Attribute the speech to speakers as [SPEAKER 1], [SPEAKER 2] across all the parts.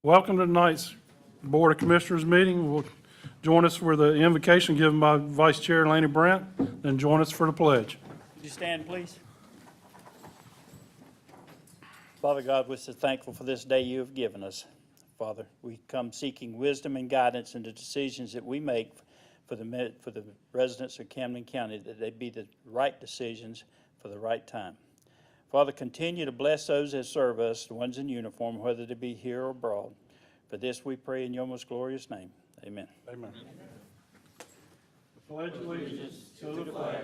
[SPEAKER 1] Welcome to tonight's Board of Commissioners meeting. Will join us for the invocation given by Vice Chair Laney Brandt, then join us for the pledge.
[SPEAKER 2] Would you stand, please? Father God, we're so thankful for this day you have given us. Father, we come seeking wisdom and guidance in the decisions that we make for the residents of Camden County, that they be the right decisions for the right time. Father, continue to bless those that serve us, the ones in uniform, whether they be here or abroad. For this we pray in your most glorious name. Amen.
[SPEAKER 1] Amen. Pledge allegiance
[SPEAKER 2] To the flag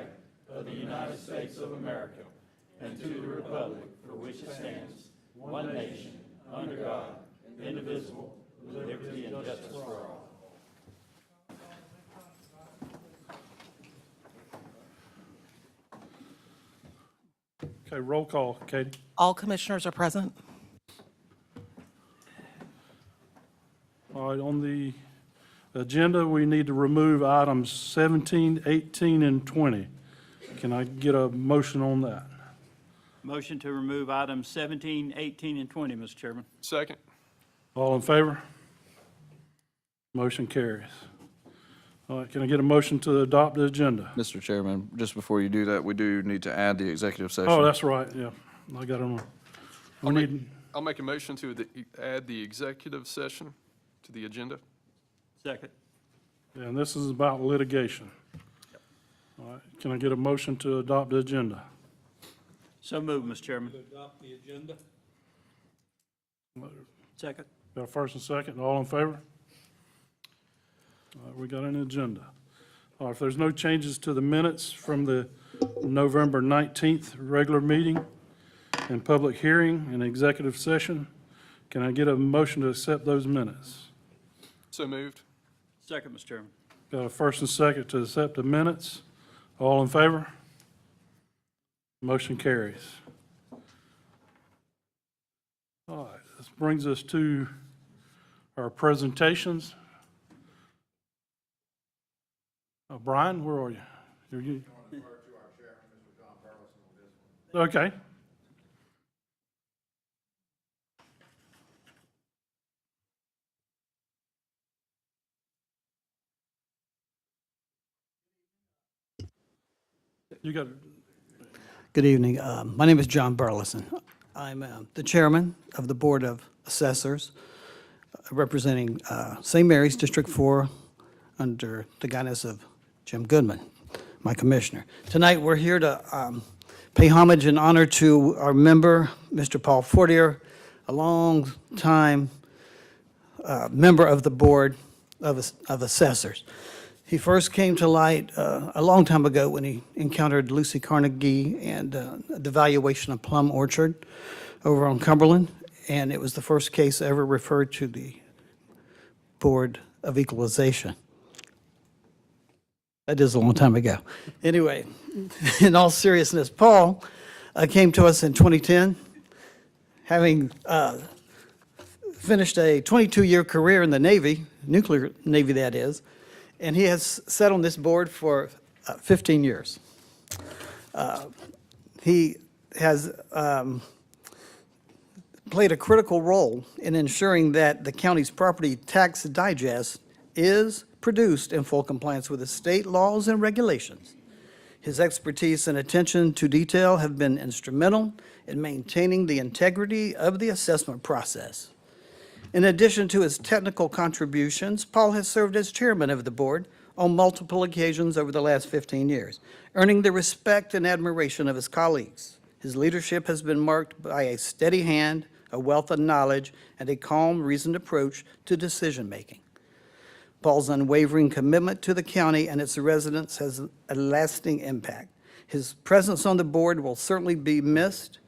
[SPEAKER 2] of the United States of America and to the republic for which it stands, one nation, under God, indivisible, with liberty and justice for all.
[SPEAKER 1] Okay, roll call, Katie.
[SPEAKER 3] All commissioners are present.
[SPEAKER 1] All right, on the agenda, we need to remove items 17, 18, and 20. Can I get a motion on that?
[SPEAKER 2] Motion to remove items 17, 18, and 20, Mr. Chairman.
[SPEAKER 4] Second.
[SPEAKER 1] All in favor? Motion carries. All right, can I get a motion to adopt the agenda?
[SPEAKER 5] Mr. Chairman, just before you do that, we do need to add the executive session.
[SPEAKER 1] Oh, that's right, yeah. I got it on. We need,
[SPEAKER 4] I'll make a motion to add the executive session to the agenda.
[SPEAKER 2] Second.
[SPEAKER 1] yeah, and this is about litigation. All right, can I get a motion to adopt the agenda?
[SPEAKER 2] So moved, Mr. Chairman.
[SPEAKER 6] Adopt the agenda.
[SPEAKER 2] Second.
[SPEAKER 1] Got a first and second, all in favor? All right, we got an agenda. All right, if there's no changes to the minutes from the November 19th regular meeting and public hearing and executive session, can I get a motion to accept those minutes?
[SPEAKER 4] So moved.
[SPEAKER 2] Second, Mr. Chairman.
[SPEAKER 1] Got a first and second to accept the minutes, all in favor? Motion carries. All right, this brings us to our presentations. Brian, where are you? You're you. Okay. You got it.
[SPEAKER 6] Good evening. My name is John Burleson. I'm the chairman of the Board of Assessors, representing St. Mary's District 4 under the guidance of Jim Goodman, my commissioner. Tonight, we're here to pay homage and honor to our member, Mr. Paul Fortier, a long-time member of the Board of Assessors. He first came to light a long time ago when he encountered Lucy Carnegie and the valuation of Plum Orchard over on Cumberland, and it was the first case ever referred to the Board of Equalization. That is a long time ago. Anyway, in all seriousness, Paul came to us in 2010, having finished a 22-year career in the Navy, nuclear Navy that is, and he has sat on this board for 15 years. He has played a critical role in ensuring that the county's property tax digest is produced in full compliance with the state laws and regulations. His expertise and attention to detail have been instrumental in maintaining the integrity of the assessment process. In addition to his technical contributions, Paul has served as chairman of the board on multiple occasions over the last 15 years, earning the respect and admiration of his colleagues. His leadership has been marked by a steady hand, a wealth of knowledge, and a calm, reasoned approach to decision-making. Paul's unwavering commitment to the county and its residents has a lasting impact. His presence on the board will certainly be missed.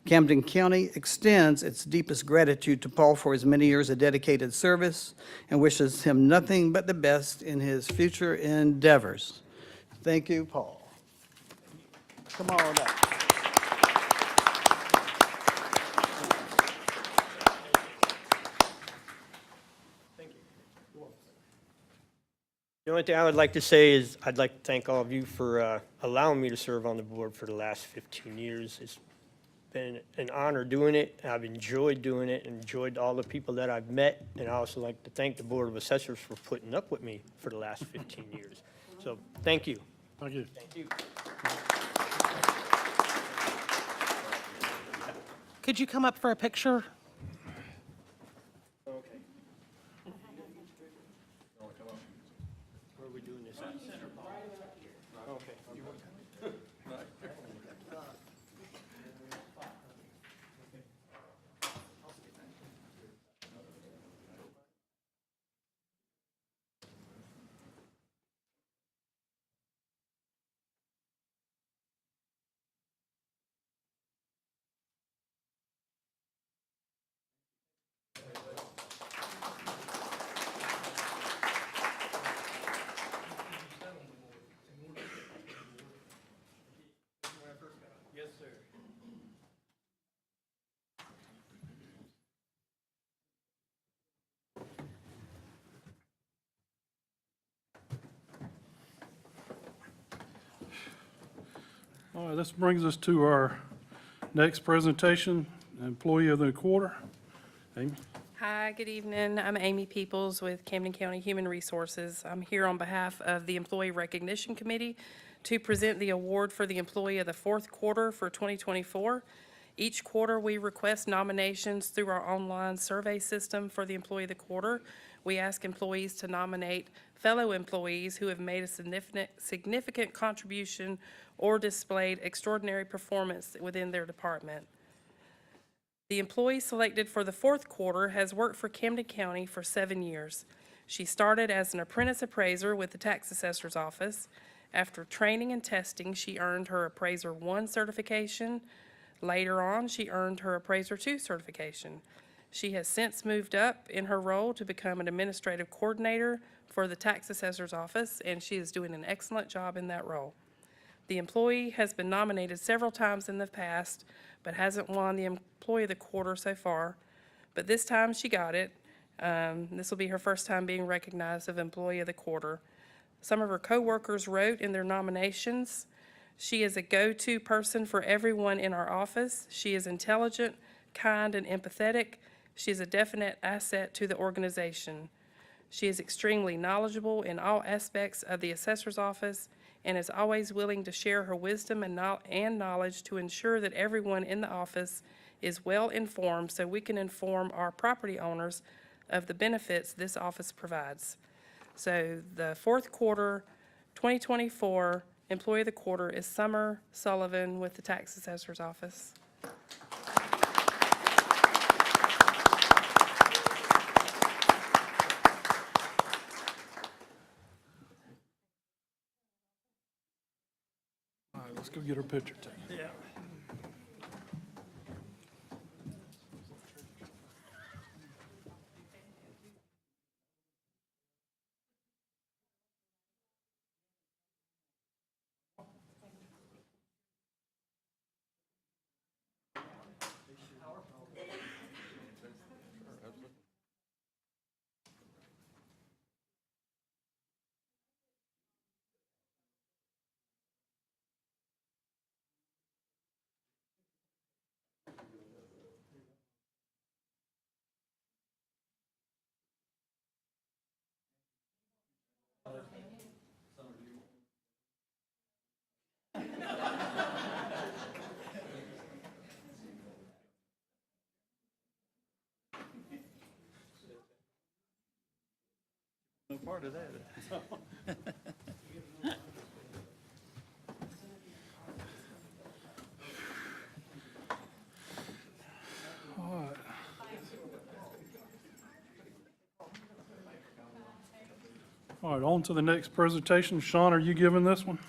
[SPEAKER 6] Camden County extends its deepest gratitude to Paul for his many years of dedicated service and wishes him nothing but the best in his future endeavors. Thank you, Paul. Come on up.
[SPEAKER 7] The only thing I would like to say is I'd like to thank all of you for allowing me to serve on the board for the last 15 years. It's been an honor doing it. I've enjoyed doing it, and enjoyed all the people that I've met. And I also like to thank the Board of Assessors for putting up with me for the last 15 years. So, thank you.
[SPEAKER 1] Thank you.
[SPEAKER 7] Thank you.
[SPEAKER 3] Could you come up for a picture?
[SPEAKER 7] Okay. Where are we doing this at? Okay. Yes, sir.
[SPEAKER 1] All right, this brings us to our next presentation, Employee of the Quarter. Amy?
[SPEAKER 8] Hi, good evening. I'm Amy Peoples with Camden County Human Resources. I'm here on behalf of the Employee Recognition Committee to present the award for the Employee of the Fourth Quarter for 2024. Each quarter, we request nominations through our online survey system for the Employee of the Quarter. We ask employees to nominate fellow employees who have made a significant contribution or displayed extraordinary performance within their department. The employee selected for the fourth quarter has worked for Camden County for 7 years. She started as an apprentice appraiser with the tax assessor's office. After training and testing, she earned her Appraiser 1 certification. Later on, she earned her Appraiser 2 certification. She has since moved up in her role to become an administrative coordinator for the tax assessor's office, and she is doing an excellent job in that role. The employee has been nominated several times in the past, but hasn't won the Employee of the Quarter so far. But this time she got it. This will be her first time being recognized as Employee of the Quarter. Some of her coworkers wrote in their nominations, "She is a go-to person for everyone in our office. She is intelligent, kind, and empathetic. She is a definite asset to the organization. She is extremely knowledgeable in all aspects of the assessor's office and is always willing to share her wisdom and knowledge to ensure that everyone in the office is well informed so we can inform our property owners of the benefits this office provides." So the fourth quarter, 2024 Employee of the Quarter is Summer Sullivan with the Tax Assessor's Office.
[SPEAKER 1] All right, let's go get her picture taken.
[SPEAKER 7] Yeah.
[SPEAKER 2] No part of that.
[SPEAKER 1] All right, on to the next presentation. Sean, are you giving this one?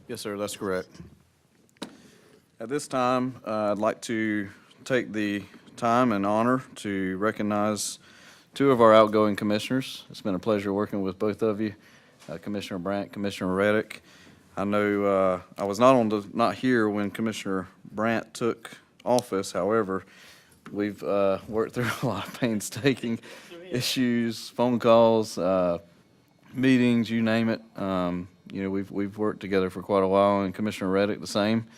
[SPEAKER 5] Yes, sir, that's correct. At this time, I'd like to take the time and honor to recognize two of our outgoing commissioners. It's been a pleasure working with both of you, Commissioner Brandt, Commissioner Reddick. I know I was not here when Commissioner Brandt took office. However, we've worked through a lot of painstaking issues, phone calls, meetings, you name it. You know, we've worked together for quite a while, and Commissioner Reddick the same.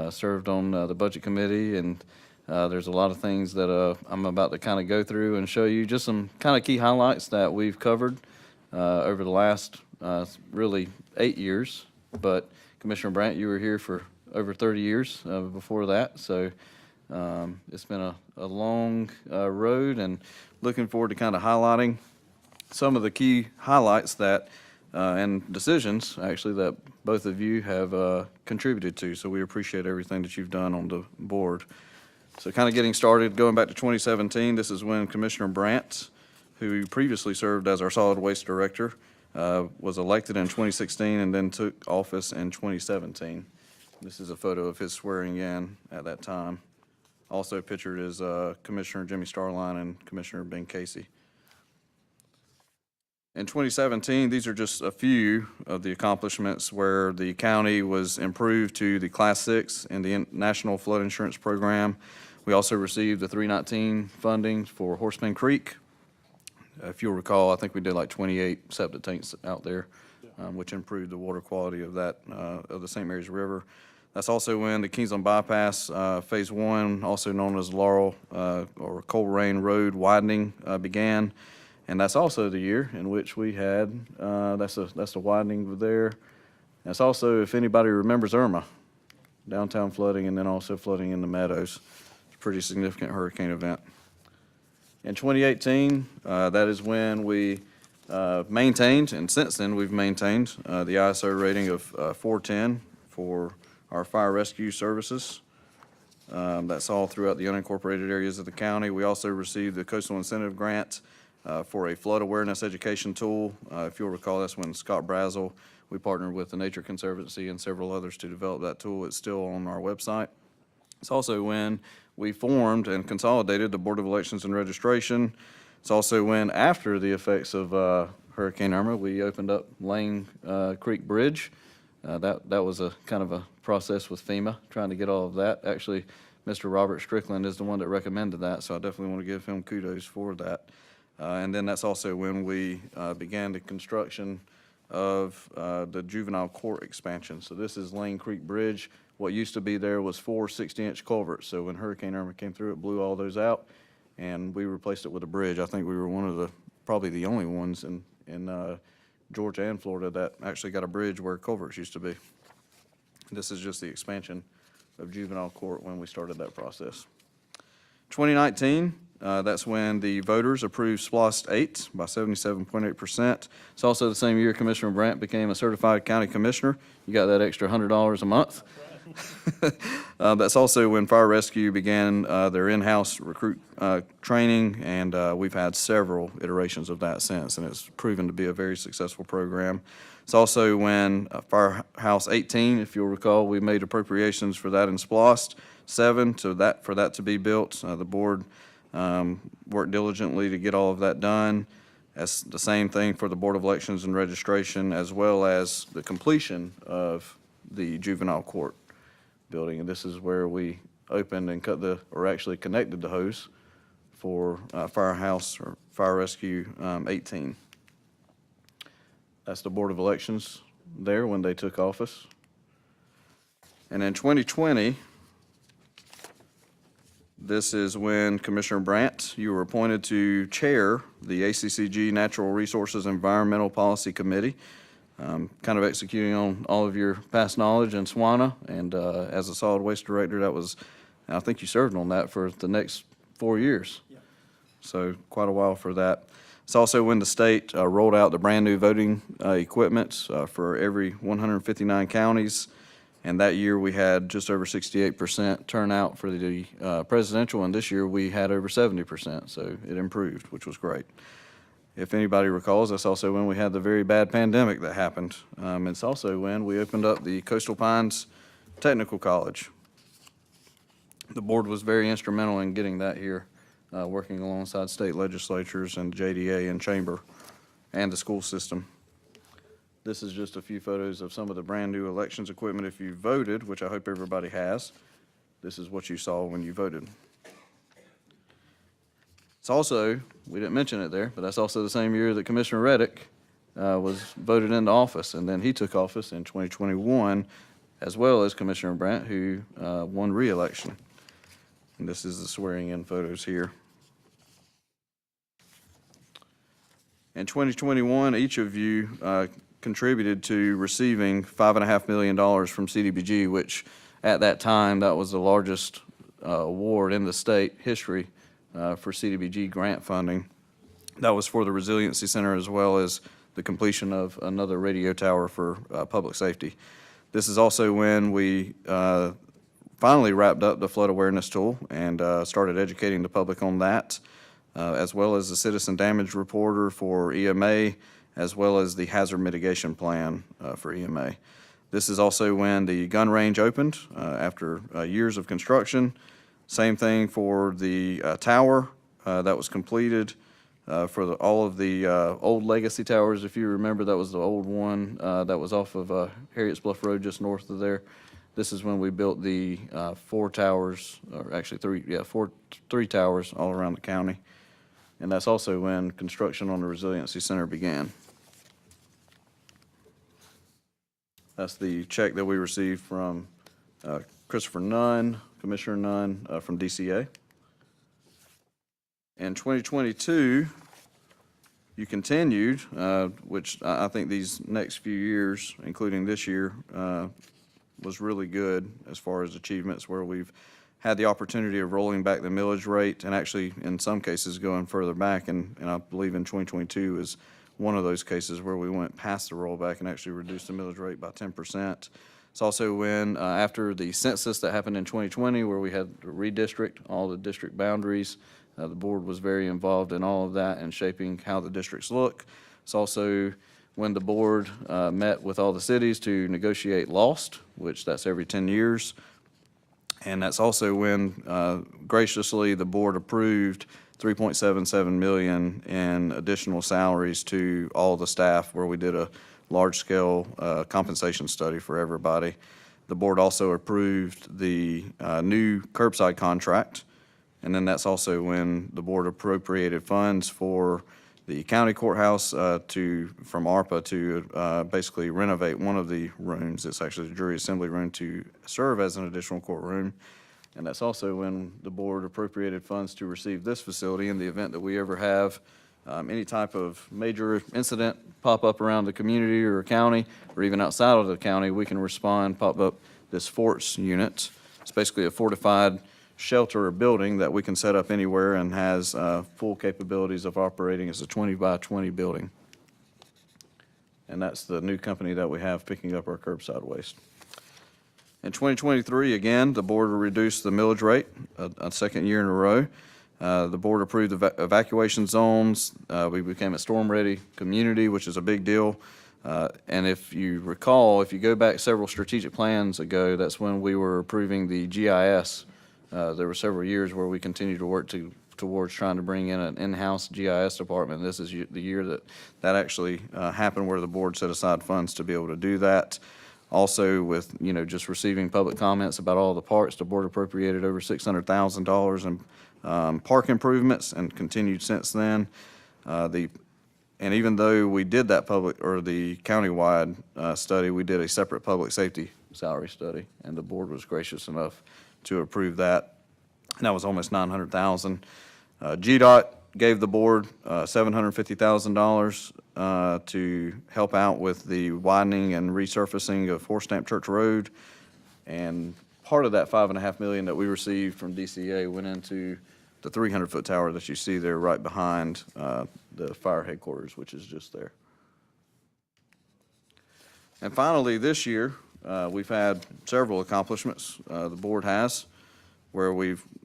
[SPEAKER 5] served on the Budget Committee, and there's a lot of things that I'm about to kind of go through and show you, just some kind of key highlights that we've covered over the last really 8 years. But Commissioner Brandt, you were here for over 30 years before that, so it's been a long road, and looking forward to kind of highlighting some of the key highlights that and decisions, actually, that both of you have contributed to. So we appreciate everything that you've done on the board. So kind of getting started, going back to 2017, this is when Commissioner Brandt, who previously served as our solid waste director, was elected in 2016 and then took office in 2017. This is a photo of his swearing in at that time. Also pictured is Commissioner Jimmy Starline and Commissioner Ben Casey. In 2017, these are just a few of the accomplishments where the county was improved to the Class 6 in the National Flood Insurance Program. We also received the 319 funding for Horseman Creek. If you'll recall, I think we did like 28 septic tanks out there, which improved the water quality of that, of the St. Mary's River. That's also when the Kingsland Bypass, Phase 1, also known as Laurel or Coleraine Road widening began. And that's also the year in which we had, that's the widening there. That's also, if anybody remembers Irma, downtown flooding and then also flooding in the meadows. It's a pretty significant hurricane event. In 2018, that is when we maintained, and since then we've maintained the ISO rating of 410 for our fire rescue services. That's all throughout the unincorporated areas of the county. We also received the Coastal Incentive Grant for a flood awareness education tool. If you'll recall, that's when Scott Brazel, we partnered with the Nature Conservancy and several others to develop that tool. It's still on our website. It's also when we formed and consolidated the Board of Elections and Registration. It's also when, after the effects of Hurricane Irma, we opened up Lane Creek Bridge. That was a kind of a process with FEMA, trying to get all of that. Actually, Mr. Robert Strickland is the one that recommended that, so I definitely want to give him kudos for that. And then that's also when we began the construction of the juvenile court expansion. So this is Lane Creek Bridge. What used to be there was 4 60-inch culverts. So when Hurricane Irma came through, it blew all those out, and we replaced it with a bridge. I think we were one of the, probably the only ones in Georgia and Florida that actually got a bridge where culverts used to be. This is just the expansion of juvenile court when we started that process. 2019, that's when the voters approved SPLOST 8 by 77.8%. It's also the same year Commissioner Brandt became a certified county commissioner. You got that extra $100 a month. That's also when Fire Rescue began their in-house recruit training, and we've had several iterations of that since, and it's proven to be a very successful program. It's also when Firehouse 18, if you'll recall, we made appropriations for that in SPLOST 7 for that to be built. The board worked diligently to get all of that done. That's the same thing for the Board of Elections and Registration, as well as the completion of the juvenile court building. And this is where we opened and actually connected the hose for Firehouse or Fire Rescue 18. That's the Board of Elections there when they took office. And in 2020, this is when Commissioner Brandt, you were appointed to chair the ACCG Natural Resources Environmental Policy Committee, kind of executing on all of your past knowledge in SWANA, and as a solid waste director, that was, I think you served on that for the next 4 years. Yeah. So quite a while for that. It's also when the state rolled out the brand new voting equipment for every 159 counties. And that year we had just over 68% turnout for the presidential, and this year we had over 70%, so it improved, which was great. If anybody recalls, that's also when we had the very bad pandemic that happened. It's also when we opened up the Coastal Pines Technical College. The board was very instrumental in getting that here, working alongside state legislatures and JDA and chamber and the school system. This is just a few photos of some of the brand-new elections equipment. If you voted, which I hope everybody has, this is what you saw when you voted. It's also, we didn't mention it there, but that's also the same year that Commissioner Reddick was voted into office, and then he took office in 2021 as well as Commissioner Brandt, who won re-election. And this is the swearing-in photos here. In 2021, each of you contributed to receiving $5.5 million from CDBG, which at that time, that was the largest award in the state history for CDBG grant funding. That was for the Resiliency Center as well as the completion of another radio tower for public safety. This is also when we finally wrapped up the flood awareness tool and started educating the public on that, as well as the citizen damage reporter for EMA, as well as the hazard mitigation plan for EMA. This is also when the gun range opened after years of construction. Same thing for the tower that was completed for all of the old legacy towers. If you remember, that was the old one that was off of Harriet's Bluff Road just north of there. This is when we built the 4 towers, or actually 3 towers all around the county. And that's also when construction on the Resiliency Center began. That's the check that we received from Christopher Nunn, Commissioner Nunn from DCA. In 2022, you continued, which I think these next few years, including this year, was really good as far as achievements, where we've had the opportunity of rolling back the millage rate and actually in some cases going further back. And I believe in 2022 is one of those cases where we went past the rollback and actually reduced the millage rate by 10%. It's also when, after the census that happened in 2020, where we had to redistrict all the district boundaries, the board was very involved in all of that and shaping how the districts look. It's also when the board met with all the cities to negotiate LOST, which that's every 10 years. And that's also when graciously the board approved $3.77 million in additional salaries to all the staff, where we did a large-scale compensation study for everybody. The board also approved the new curbside contract, and then that's also when the board appropriated funds for the county courthouse from ARPA to basically renovate one of the rooms. It's actually the jury assembly room to serve as an additional courtroom. And that's also when the board appropriated funds to receive this facility in the event that we ever have any type of major incident pop up around the community or county, or even outside of the county. We can respond, pop up this forts unit. It's basically a fortified shelter or building that we can set up anywhere and has full capabilities of operating as a 20 by 20 building. And that's the new company that we have picking up our curbside waste. In 2023, again, the board will reduce the millage rate a second year in a row. The board approved evacuation zones. We became a storm-ready community, which is a big deal. And if you recall, if you go back several strategic plans ago, that's when we were approving the GIS. There were several years where we continued to work towards trying to bring in an in-house GIS department. This is the year that actually happened, where the board set aside funds to be able to do that. Also, with just receiving public comments about all the parks, the board appropriated over $600,000 in park improvements and continued since then. And even though we did that the countywide study, we did a separate public safety salary study, and the board was gracious enough to approve that. And that was almost $900,000. GDOT gave the board $750,000 to help out with the widening and resurfacing of Horse Stamp Church Road. And part of that $5.5 million that we received from DCA went into the 300-foot tower that you see there right behind the fire headquarters, which is just there. And finally, this year, we've had several accomplishments. The board has, where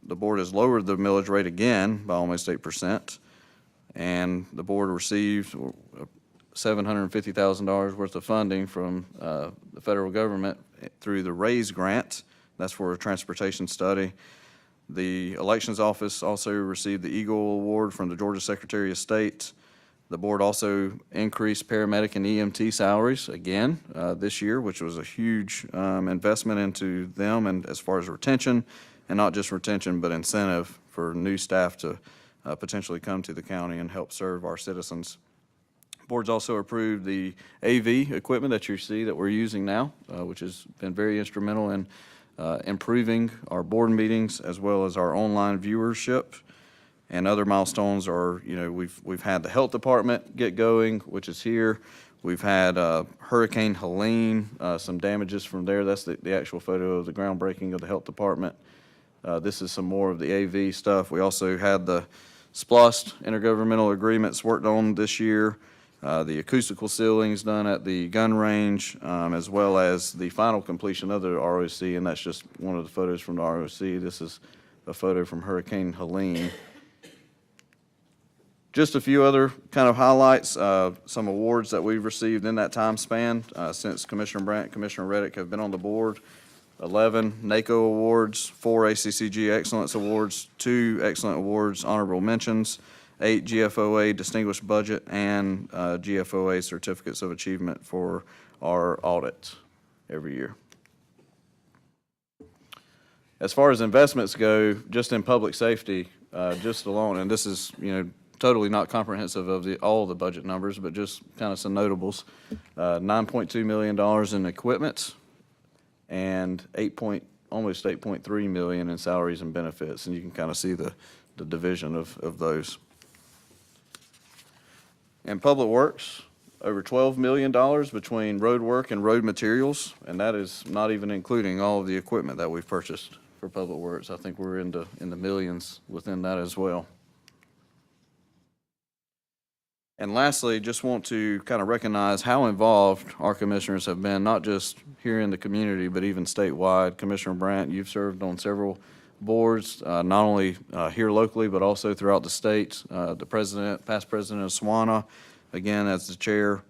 [SPEAKER 5] the board has lowered the millage rate again by almost 8%, and the board received $750,000 worth of funding from the federal government through the RAISE grant. That's for a transportation study. The elections office also received the Eagle Award from the Georgia Secretary of State. The board also increased paramedic and EMT salaries again this year, which was a huge investment into them, and as far as retention, and not just retention, but incentive for new staff to potentially come to the county and help serve our citizens. Board's also approved the AV equipment that you see that we're using now, which has been very instrumental in improving our board meetings as well as our online viewership. And other milestones are, we've had the health department get going, which is here. We've had Hurricane Helene, some damages from there. That's the actual photo of the groundbreaking of the health department. This is some more of the AV stuff. We also had the SPLOST intergovernmental agreements worked on this year, the acoustical ceilings done at the gun range, as well as the final completion of the ROC, and that's just one of the photos from the ROC. This is a photo from Hurricane Helene. Just a few other kind of highlights, some awards that we've received in that time span since Commissioner Brandt, Commissioner Reddick have been on the board. 11 NACO awards, 4 ACCG Excellence Awards, 2 Excellent Awards, honorable mentions, 8 GFOA Distinguished Budget, and GFOA Certificates of Achievement for our audit every year. As far as investments go, just in public safety, just alone, and this is, totally not comprehensive of all the budget numbers, but just kind of some notables. $9.2 million in equipment and almost $8.3 million in salaries and benefits, and you can kind of see the division of those. In Public Works, over $12 million between road work and road materials, and that is not even including all of the equipment that we've purchased for Public Works. I think we're in the millions within that as well. And lastly, just want to kind of recognize how involved our commissioners have been, not just here in the community, but even statewide. Commissioner Brandt, you've served on several boards, not only here locally, but also throughout the state. The past president of SWANA, again, as the chair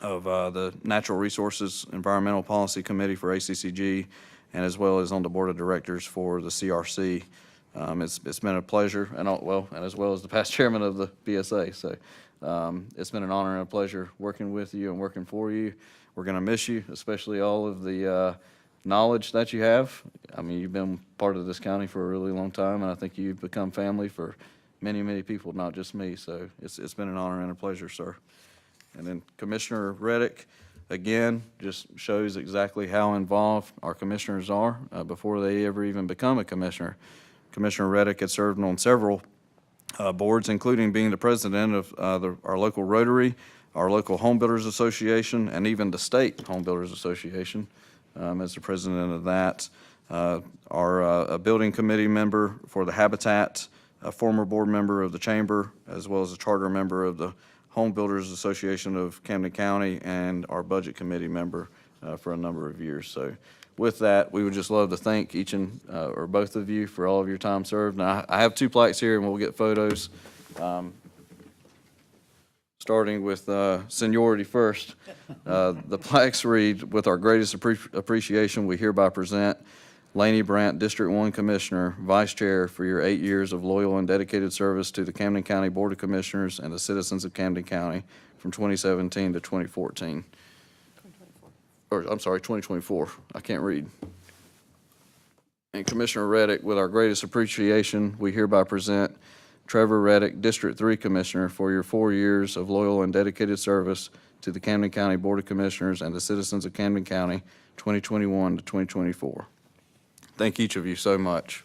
[SPEAKER 5] of the Natural Resources Environmental Policy Committee for ACCG, and as well as on the board of directors for the CRC. It's been a pleasure, and as well as the past chairman of the BSA. So it's been an honor and a pleasure working with you and working for you. We're going to miss you, especially all of the knowledge that you have. I mean, you've been part of this county for a really long time, and I think you've become family for many, many people, not just me. So it's been an honor and a pleasure, sir. And then Commissioner Reddick, again, just shows exactly how involved our commissioners are before they ever even become a commissioner. Commissioner Reddick had served on several boards, including being the president of our local Rotary, our local Home Builders Association, and even the state Home Builders Association as the president of that. A building committee member for the Habitat, a former board member of the Chamber, as well as a charter member of the Home Builders Association of Camden County, and our budget committee member for a number of years. So with that, we would just love to thank each or both of you for all of your time served. Now, I have 2 plaques here, and we'll get photos. Starting with seniority first. The plaques read, "With our greatest appreciation, we hereby present Laney Brandt, District 1 Commissioner, Vice Chair, for your 8 years of loyal and dedicated service to the Camden County Board of Commissioners and the citizens of Camden County from 2017 to 2014. Or, I'm sorry, 2024. I can't read. And Commissioner Reddick, with our greatest appreciation, we hereby present Trevor Reddick, District 3 Commissioner, for your 4 years of loyal and dedicated service to the Camden County Board of Commissioners and the citizens of Camden County, 2021 to 2024. Thank each of you so much.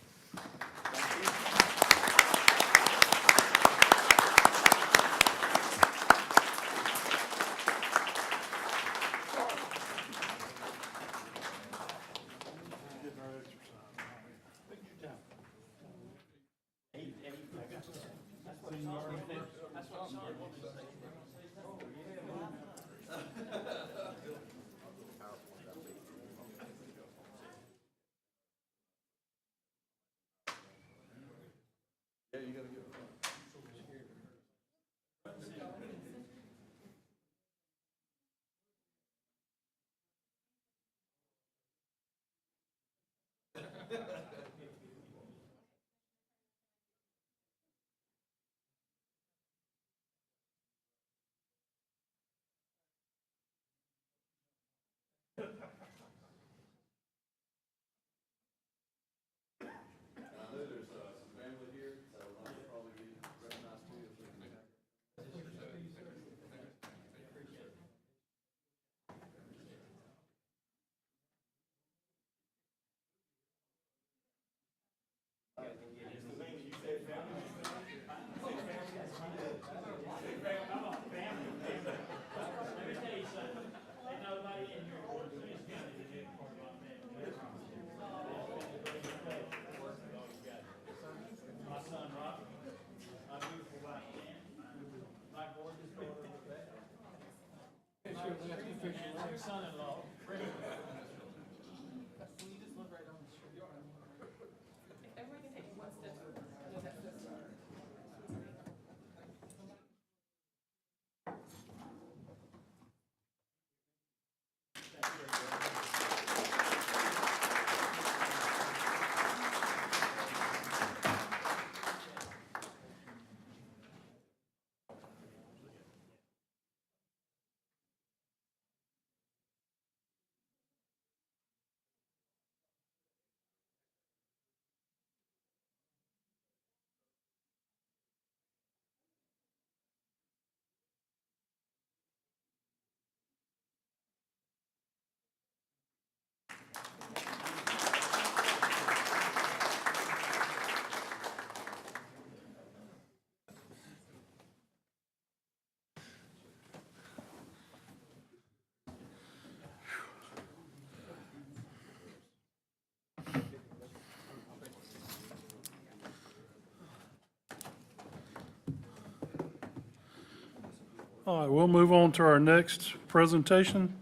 [SPEAKER 1] All right, we'll move on to our next presentation.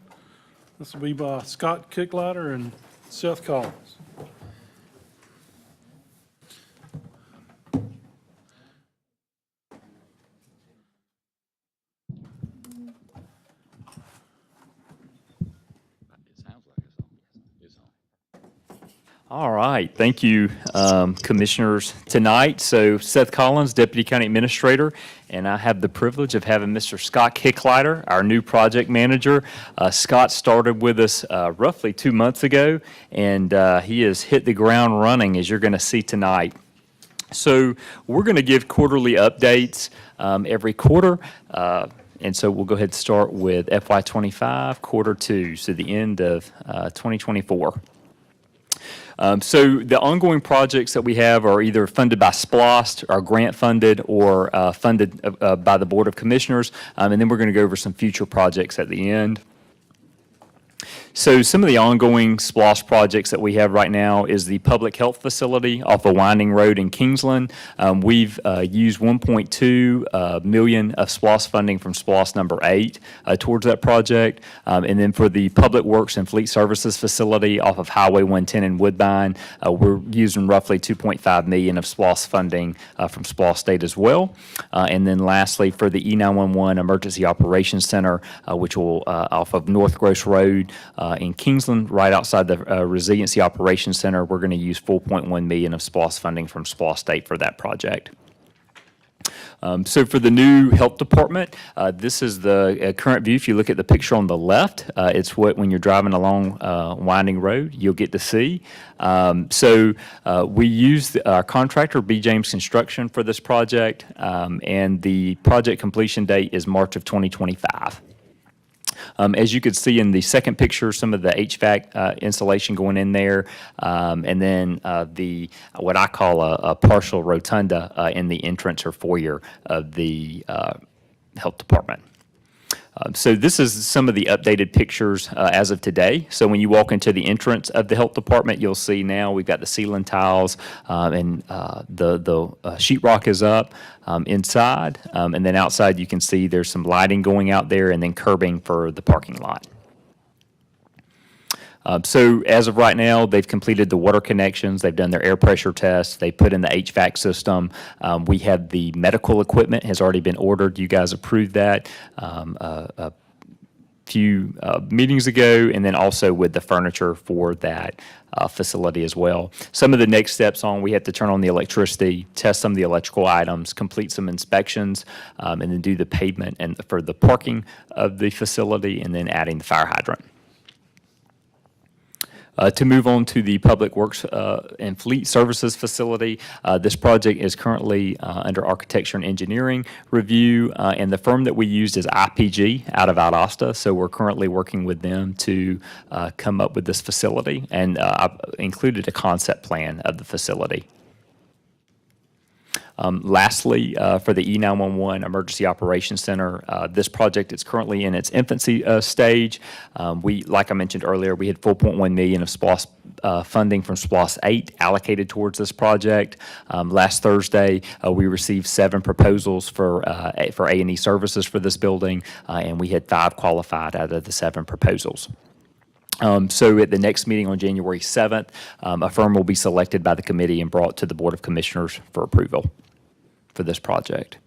[SPEAKER 1] This will be by Scott Kicklighter and Seth Collins.
[SPEAKER 9] All right, thank you, Commissioners, tonight. So Seth Collins, Deputy County Administrator, and I have the privilege of having Mr. Scott Kicklighter, our new project manager. Scott started with us roughly 2 months ago, and he has hit the ground running, as you're going to see tonight. So we're going to give quarterly updates every quarter. And so we'll go ahead and start with FY25, quarter 2, so the end of 2024. So the ongoing projects that we have are either funded by SPLOST, or grant funded, or funded by the Board of Commissioners. And then we're going to go over some future projects at the end. So some of the ongoing SPLOST projects that we have right now is the public health facility off of Winding Road in Kingsland. We've used 1.2 million of SPLOST funding from SPLOST number 8 towards that project. And then for the public works and fleet services facility off of Highway 110 in Woodbine, we're using roughly 2.5 million of SPLOST funding from SPLOST State as well. And then lastly, for the E911 Emergency Operations Center, which will off of North Gross Road, in Kingsland, right outside the Resiliency Operations Center, we're going to use 4.1 million of SPLOST funding from SPLOST State for that project. So for the new health department, this is the current view. If you look at the picture on the left, it's what, when you're driving along Winding Road, you'll get to see. So we used our contractor, B. James Construction, for this project, and the project completion date is March of 2025. As you could see in the second picture, some of the HVAC installation going in there, and then the what I call a partial rotunda in the entrance or foyer of the health department. So this is some of the updated pictures as of today. So when you walk into the entrance of the health department, you'll see now we've got the ceiling tiles and the sheetrock is up inside. And then outside you can see there's some lighting going out there and then curbing for the parking lot. So as of right now, they've completed the water connections, they've done their air pressure tests, they put in the HVAC system. We have the medical equipment has already been ordered. You guys approved that a few meetings ago, and then also with the furniture for that facility as well. Some of the next steps on, we have to turn on the electricity, test some of the electrical items, complete some inspections, and then do the pavement and for the parking of the facility, and then adding the fire hydrant. To move on to the Public Works and Fleet Services facility, this project is currently under architecture and engineering review, and the firm that we used is IPG out of Valdosta, so we're currently working with them to come up with this facility, and I've included a concept plan of the facility. Lastly, for the E911 Emergency Operations Center, this project is currently in its infancy stage. Like I mentioned earlier, we had $4.1 million of SPLOST funding from SPLOST 8 allocated towards this project. Last Thursday, we received 7 proposals for A&E services for this building, and we had 5 qualified out of the 7 proposals. So at the next meeting on January 7th, a firm will be selected by the committee and brought to the Board of Commissioners for approval for this project.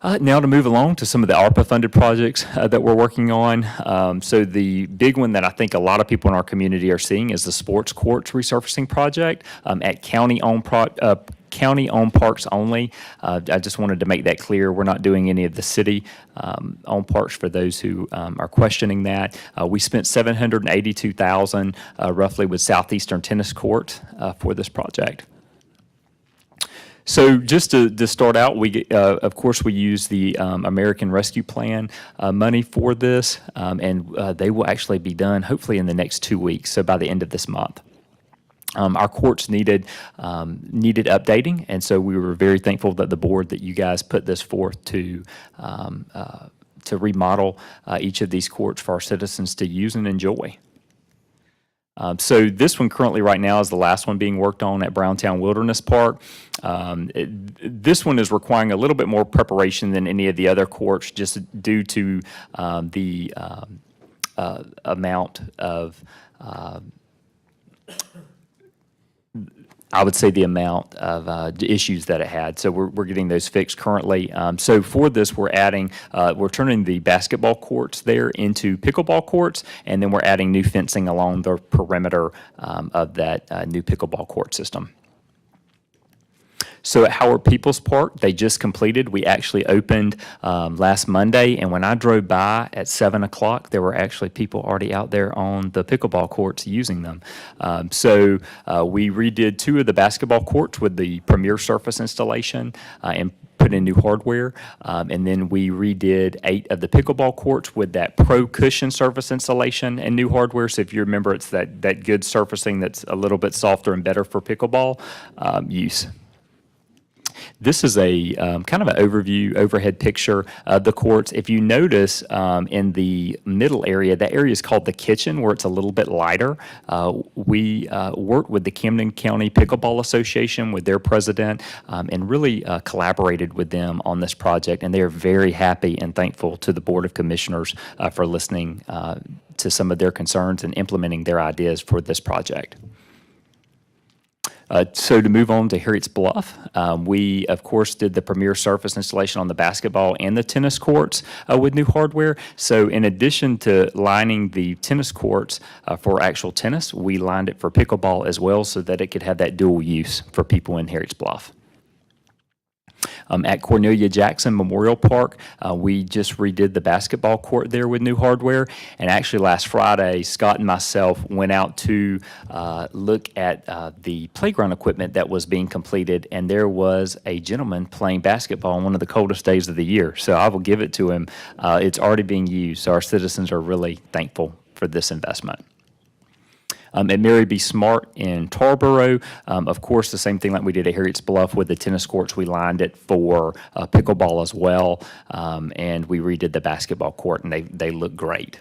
[SPEAKER 9] Now to move along to some of the ARPA-funded projects that we're working on. So the big one that I think a lot of people in our community are seeing is the sports courts resurfacing project at county-owned parks only. I just wanted to make that clear. We're not doing any of the city-owned parks for those who are questioning that. We spent $782,000 roughly with Southeastern Tennis Court for this project. So just to start out, of course, we use the American Rescue Plan money for this, and they will actually be done hopefully in the next 2 weeks, so by the end of this month. Our courts needed updating, and so we were very thankful that the board that you guys put this forth to remodel each of these courts for our citizens to use and enjoy. So this one currently right now is the last one being worked on at Browntown Wilderness Park. This one is requiring a little bit more preparation than any of the other courts just due to the amount of I would say the amount of issues that it had. So we're getting those fixed currently. So for this, we're turning the basketball courts there into pickleball courts, and then we're adding new fencing along the perimeter of that new pickleball court system. So at Howard Peoples Park, they just completed. We actually opened last Monday, and when I drove by at 7 o'clock, there were actually people already out there on the pickleball courts using them. So we redid 2 of the basketball courts with the Premier Surface installation and put in new hardware. And then we redid 8 of the pickleball courts with that Pro Cushion surface installation and new hardware. So if you remember, it's that good surfacing that's a little bit softer and better for pickleball use. This is a kind of an overhead picture of the courts. If you notice in the middle area, that area is called the kitchen, where it's a little bit lighter. We worked with the Camden County Pickleball Association, with their president, and really collaborated with them on this project. And they are very happy and thankful to the Board of Commissioners for listening to some of their concerns and implementing their ideas for this project. So to move on to Harriet's Bluff, we, of course, did the Premier Surface installation on the basketball and the tennis courts with new hardware. So in addition to lining the tennis courts for actual tennis, we lined it for pickleball as well so that it could have that dual use for people in Harriet's Bluff. At Cornelia Jackson Memorial Park, we just redid the basketball court there with new hardware. And actually last Friday, Scott and myself went out to look at the playground equipment that was being completed, and there was a gentleman playing basketball on one of the coldest days of the year. So I will give it to him. It's already being used, so our citizens are really thankful for this investment. At Mary B. Smart in Tarboro, of course, the same thing like we did at Harriet's Bluff with the tennis courts. We lined it for pickleball as well, and we redid the basketball court, and they look great.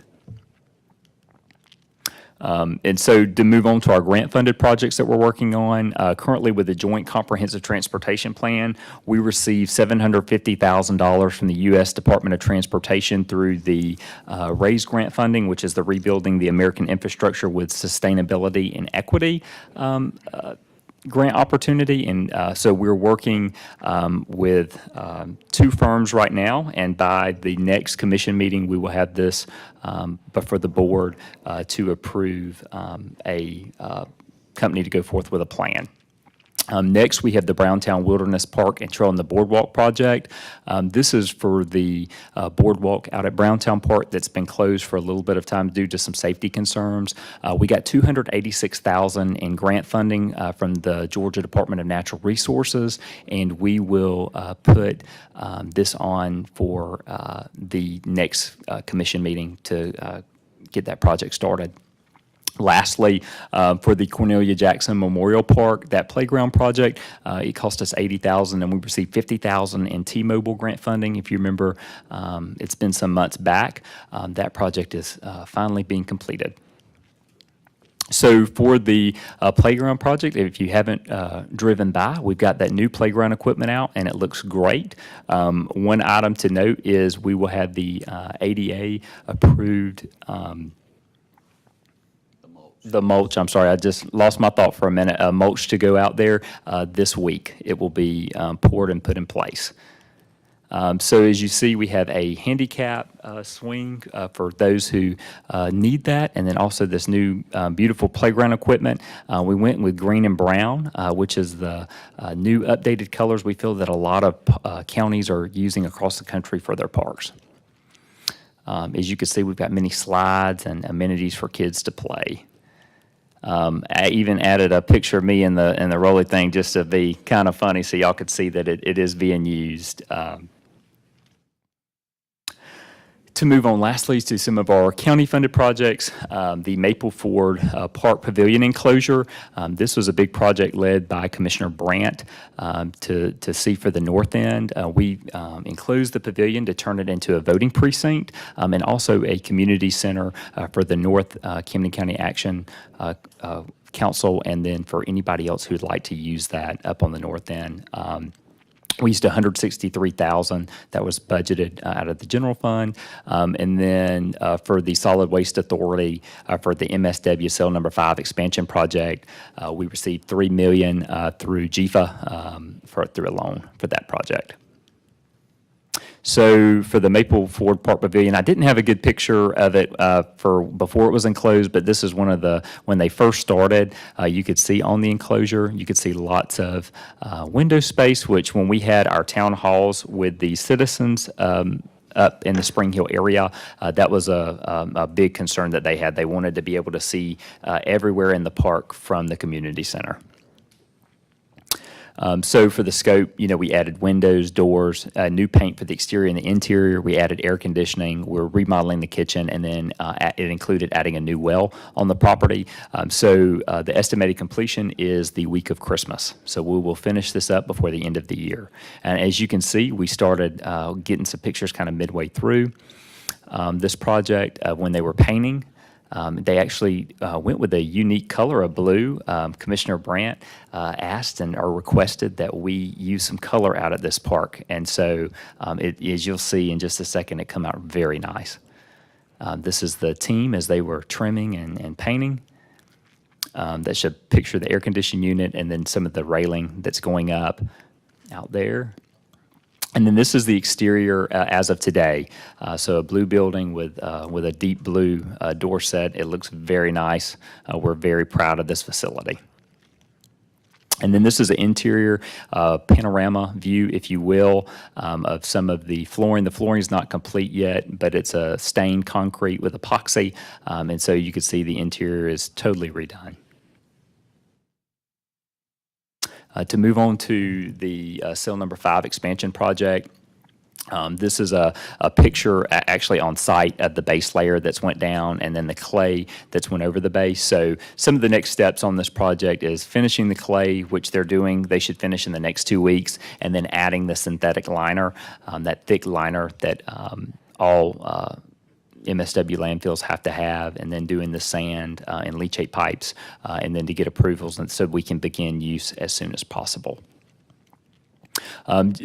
[SPEAKER 9] And so to move on to our grant-funded projects that we're working on, currently with the Joint Comprehensive Transportation Plan, we received $750,000 from the U.S. Department of Transportation through the RAISE grant funding, which is the Rebuilding the American Infrastructure with Sustainability and Equity grant opportunity. And so we're working with 2 firms right now, and by the next commission meeting, we will have this before the board to approve a company to go forth with a plan. Next, we have the Browntown Wilderness Park and Trail and the Boardwalk project. This is for the boardwalk out at Browntown Park that's been closed for a little bit of time due to some safety concerns. We got $286,000 in grant funding from the Georgia Department of Natural Resources, and we will put this on for the next commission meeting to get that project started. Lastly, for the Cornelia Jackson Memorial Park, that playground project, it cost us $80,000 and we received $50,000 in T-Mobile grant funding. If you remember, it's been some months back. That project is finally being completed. So for the playground project, if you haven't driven by, we've got that new playground equipment out, and it looks great. One item to note is we will have the ADA approved the mulch, I'm sorry, I just lost my thought for a minute, mulch to go out there this week. It will be poured and put in place. So as you see, we have a handicap swing for those who need that, and then also this new beautiful playground equipment. We went with green and brown, which is the new updated colors we feel that a lot of counties are using across the country for their parks. As you can see, we've got many slides and amenities for kids to play. I even added a picture of me in the rolly thing just to be kind of funny, so y'all could see that it is being used. To move on lastly to some of our county-funded projects, the Maple Ford Park Pavilion enclosure. This was a big project led by Commissioner Brandt to see for the north end. We enclosed the pavilion to turn it into a voting precinct and also a community center for the North Camden County Action Council, and then for anybody else who'd like to use that up on the north end. We used $163,000 that was budgeted out of the general fund. And then for the Solid Waste Authority, for the MSW Cell Number 5 expansion project, we received $3 million through GFA through a loan for that project. So for the Maple Ford Park Pavilion, I didn't have a good picture of it for before it was enclosed, but this is one of the, when they first started, you could see on the enclosure, you could see lots of window space, which when we had our town halls with the citizens up in the Spring Hill area, that was a big concern that they had. They wanted to be able to see everywhere in the park from the community center. So for the scope, you know, we added windows, doors, new paint for the exterior and the interior. We added air conditioning. We're remodeling the kitchen, and then it included adding a new well on the property. So the estimated completion is the week of Christmas. So we will finish this up before the end of the year. And as you can see, we started getting some pictures kind of midway through this project when they were painting. They actually went with a unique color of blue. Commissioner Brandt asked or requested that we use some color out at this park. And so as you'll see in just a second, it come out very nice. This is the team as they were trimming and painting. That should picture the air conditioning unit and then some of the railing that's going up out there. And then this is the exterior as of today. So a blue building with a deep blue door set. It looks very nice. We're very proud of this facility. And then this is an interior panorama view, if you will, of some of the flooring. The flooring is not complete yet, but it's a stained concrete with epoxy. And so you can see the interior is totally redone. To move on to the Cell Number 5 expansion project, this is a picture actually on site of the base layer that's went down and then the clay that's went over the base. So some of the next steps on this project is finishing the clay, which they're doing. They should finish in the next 2 weeks, and then adding the synthetic liner, that thick liner that all MSW landfills have to have, and then doing the sand and leachate pipes, and then to get approvals, and so we can begin use as soon as possible.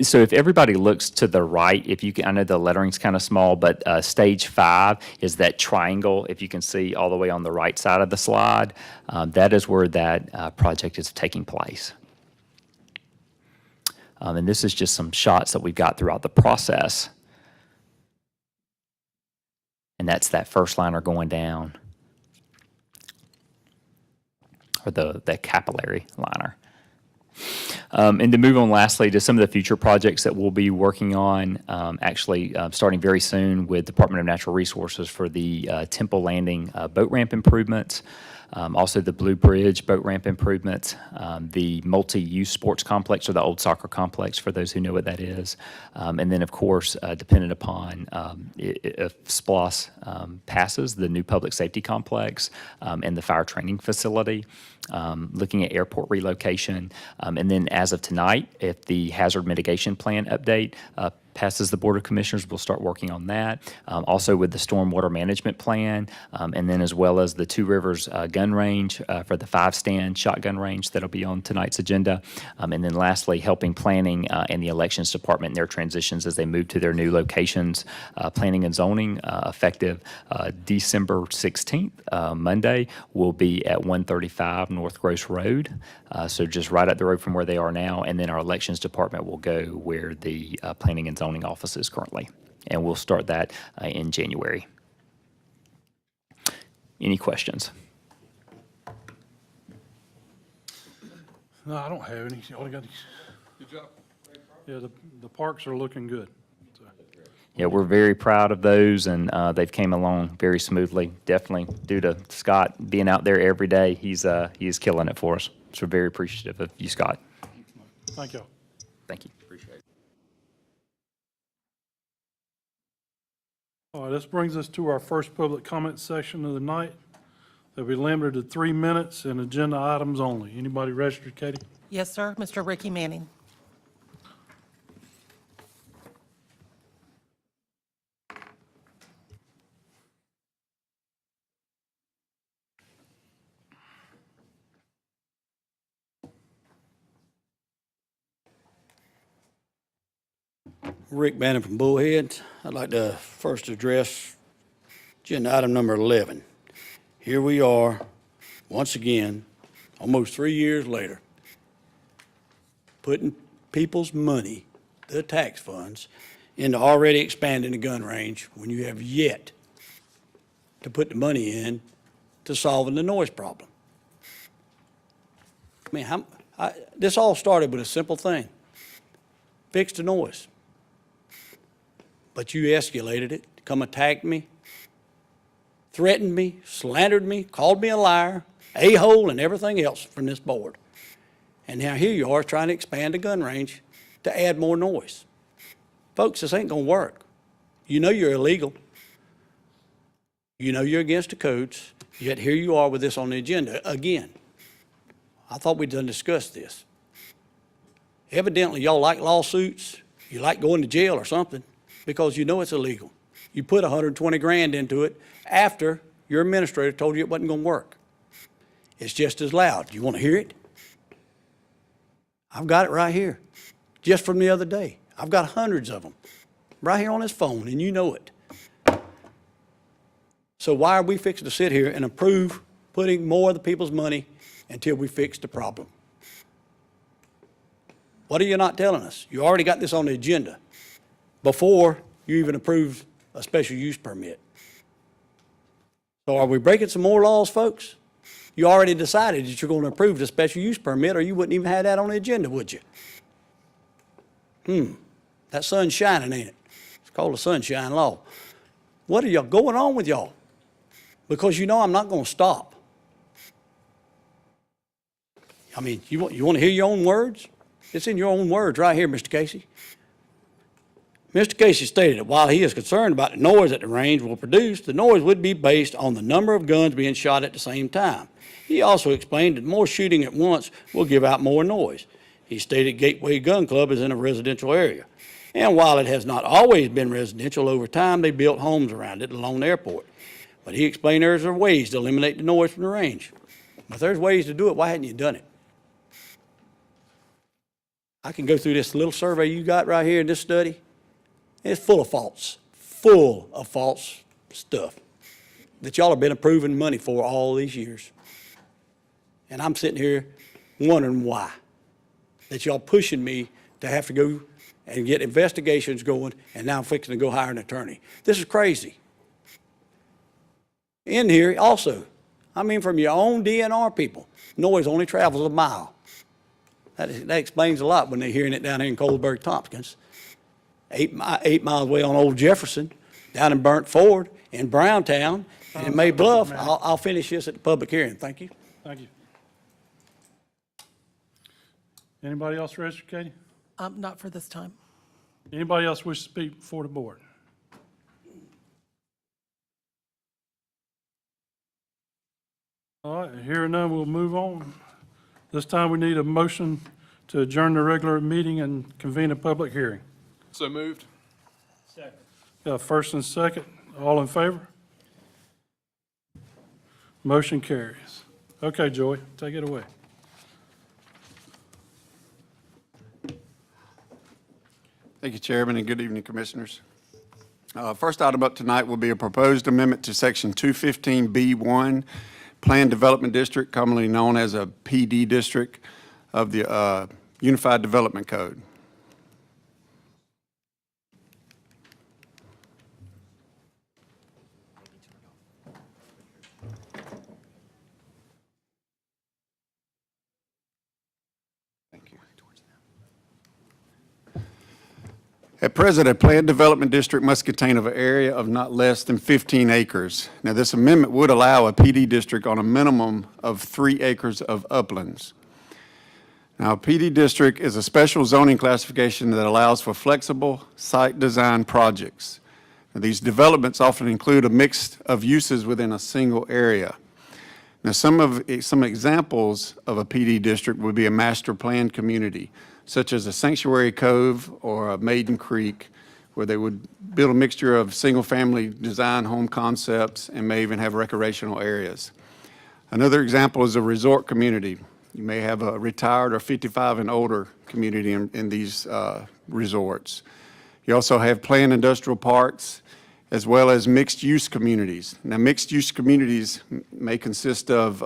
[SPEAKER 9] So if everybody looks to the right, if you can, I know the lettering's kind of small, but stage 5 is that triangle, if you can see all the way on the right side of the slide, that is where that project is taking place. And this is just some shots that we've got throughout the process. And that's that first liner going down, or the capillary liner. And to move on lastly to some of the future projects that we'll be working on, actually starting very soon with Department of Natural Resources for the Temple Landing boat ramp improvements. Also the Blue Bridge boat ramp improvements, the multi-use sports complex, or the old soccer complex, for those who know what that is. And then, of course, dependent upon if SPLOS passes, the new public safety complex and the fire training facility, looking at airport relocation. And then as of tonight, if the hazard mitigation plan update passes the Board of Commissioners, we'll start working on that. Also with the stormwater management plan, and then as well as the Two Rivers gun range for the 5-stand shotgun range that'll be on tonight's agenda. And then lastly, helping planning and the elections department in their transitions as they move to their new locations. Planning and zoning effective December 16th, Monday, will be at 135 North Gross Road. So just right up the road from where they are now. And then our elections department will go where the planning and zoning office is currently. And we'll start that in January. Any questions?
[SPEAKER 1] No, I don't have any. Y'all got any?
[SPEAKER 4] Good job.
[SPEAKER 1] Yeah, the parks are looking good. So,
[SPEAKER 9] Yeah, we're very proud of those, and they've came along very smoothly. Definitely due to Scott being out there every day. He is killing it for us. So we're very appreciative of you, Scott.
[SPEAKER 1] thank y'all.
[SPEAKER 9] Thank you. Appreciate it.
[SPEAKER 1] All right, this brings us to our first public comment session of the night. They'll be limited to 3 minutes and agenda items only. Anybody registered, Katie?
[SPEAKER 3] Yes, sir. Mr. Ricky Manning.
[SPEAKER 10] Rick Bannon from Bullhead. I'd like to first address agenda item number 11. Here we are, once again, almost 3 years later, putting people's money, the tax funds, into already expanding the gun range when you have yet to put the money in to solving the noise problem. I mean, this all started with a simple thing: fix the noise. But you escalated it, come attacked me, threatened me, slandered me, called me a liar, a-hole, and everything else from this board. And now here you are trying to expand the gun range to add more noise. Folks, this ain't gonna work. You know you're illegal. You know you're against the codes, yet here you are with this on the agenda again. I thought we'd done discussed this. Evidently, y'all like lawsuits, you like going to jail or something, because you know it's illegal. You put 120 grand into it after your administrator told you it wasn't gonna work. It's just as loud. You wanna hear it? I've got it right here, just from the other day. I've got hundreds of them, right here on this phone, and you know it. So why are we fixing to sit here and approve putting more of the people's money until we fix the problem? What are you not telling us? You already got this on the agenda before you even approved a special use permit. So are we breaking some more laws, folks? You already decided that you're going to approve the special use permit, or you wouldn't even have that on the agenda, would you? That sun's shining, ain't it? It's called the sunshine law. What are y'all going on with y'all? Because you know I'm not going to stop. I mean, you want to hear your own words? It's in your own words right here, Mr. Casey. Mr. Casey stated that while he is concerned about the noise that the range will produce, the noise would be based on the number of guns being shot at the same time. He also explained that more shooting at once will give out more noise. He stated Gateway Gun Club is in a residential area. And while it has not always been residential, over time they built homes around it along the airport. But he explained there are ways to eliminate the noise from the range. But if there's ways to do it, why hadn't you done it? I can go through this little survey you got right here in this study. It's full of false stuff that y'all have been approving money for all these years. And I'm sitting here wondering why. That y'all pushing me to have to go and get investigations going, and now I'm fixing to go hire an attorney. This is crazy. In here also, I mean from your own DNR people, noise only travels a mile. That explains a lot when they're hearing it down here in Colesburg, Tompkins. 8 miles away on Old Jefferson, down in Burnt Ford, in Browntown, And it may bluff. I'll finish this at the public hearing. Thank you.
[SPEAKER 1] Thank you. Anybody else registered, Katie?
[SPEAKER 3] Not for this time.
[SPEAKER 1] Anybody else wish to speak before the board? All right, hearing none, we'll move on. This time we need a motion to adjourn the regular meeting and convene a public hearing.
[SPEAKER 4] So moved.
[SPEAKER 1] Got a first and second. All in favor? Motion carries. Okay, Joey, take it away.
[SPEAKER 11] Thank you, Chairman, and good evening, Commissioners. First item up tonight will be a proposed amendment to Section 215B1, Planned Development District, commonly known as a PD District of the Unified Development Code. At present, a planned development district must contain an area of not less than 15 acres. Now, this amendment would allow a PD district on a minimum of 3 acres of uplands. Now, a PD district is a special zoning classification that allows for flexible site design projects. Now, these developments often include a mix of uses within a single area. Now, some examples of a PD district would be a master planned community, such as a sanctuary cove or a maiden creek, where they would build a mixture of single-family design home concepts and may even have recreational areas. Another example is a resort community. You may have a retired or 55 and older community in these resorts. You also have planned industrial parks, as well as mixed-use communities. Now, mixed-use communities may consist of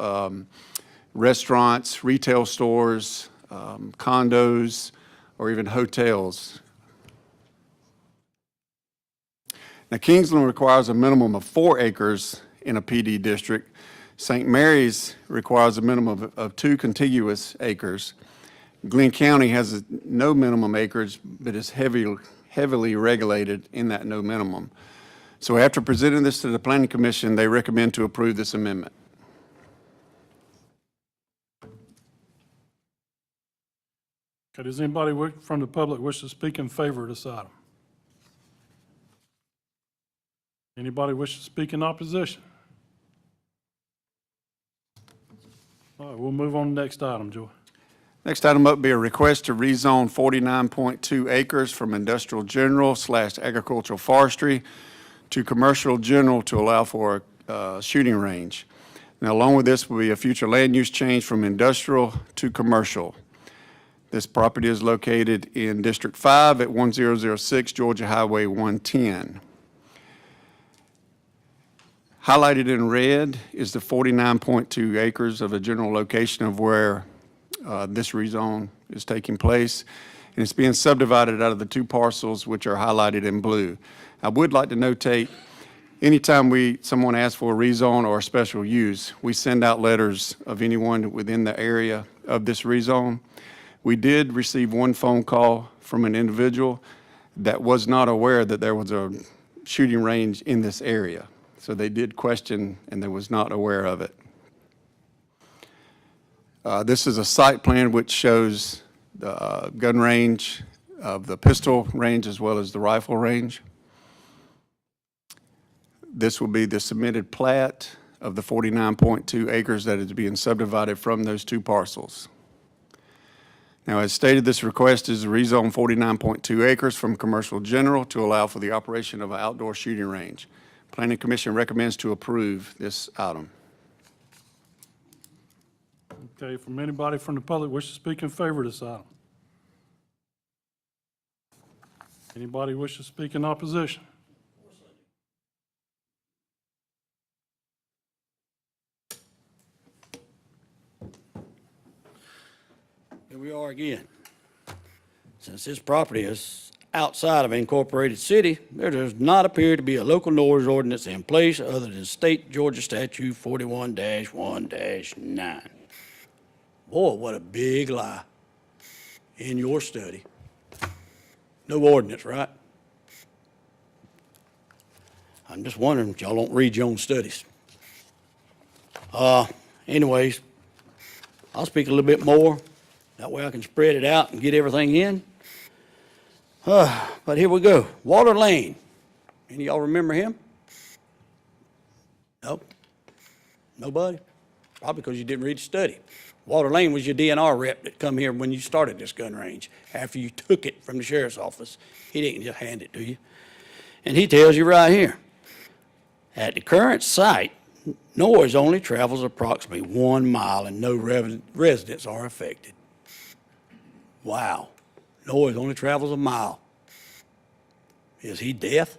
[SPEAKER 11] restaurants, retail stores, condos, or even hotels. Now, Kingsland requires a minimum of 4 acres in a PD district. St. Mary's requires a minimum of 2 contiguous acres. Glenn County has no minimum acreage, but is heavily regulated in that no minimum. So after presenting this to the Planning Commission, they recommend to approve this amendment.
[SPEAKER 1] Okay, does anybody from the public wish to speak in favor of this item? Anybody wish to speak in opposition? All right, we'll move on to the next item, Joey.
[SPEAKER 11] Next item up be a request to rezone 49.2 acres from industrial general / agricultural forestry to commercial general to allow for a shooting range. Now, along with this will be a future land use change from industrial to commercial. This property is located in District 5 at 1006 Georgia Highway 110. Highlighted in red is the 49.2 acres of a general location of where this rezone is taking place, and it's being subdivided out of the 2 parcels which are highlighted in blue. I would like to notate, anytime someone asks for a rezone or a special use, we send out letters of anyone within the area of this rezone. We did receive one phone call from an individual that was not aware that there was a shooting range in this area. So they did question, and they was not aware of it. This is a site plan which shows the gun range of the pistol range as well as the rifle range. This will be the submitted plat of the 49.2 acres that is being subdivided from those 2 parcels. Now, as stated, this request is to rezone 49.2 acres from commercial general to allow for the operation of an outdoor shooting range. Planning Commission recommends to approve this item.
[SPEAKER 1] Okay, from anybody from the public wish to speak in favor of this item? Anybody wish to speak in opposition?
[SPEAKER 10] Here we are again. Since this property is outside of an incorporated city, there does not appear to be a local noise ordinance in place other than State Georgia Statute 41-1-9. Boy, what a big lie in your study. No ordinance, right? I'm just wondering if y'all don't read your own studies. Anyways, I'll speak a little bit more. That way I can spread it out and get everything in. But here we go. Walter Lane. Any of y'all remember him? Nope. Nobody? Probably because you didn't read the study. Walter Lane was your DNR rep that come here when you started this gun range. After you took it from the sheriff's office, he didn't just hand it to you. And he tells you right here, at the current site, noise only travels approximately 1 mile and no residents are affected. Wow. Noise only travels a mile. Is he deaf?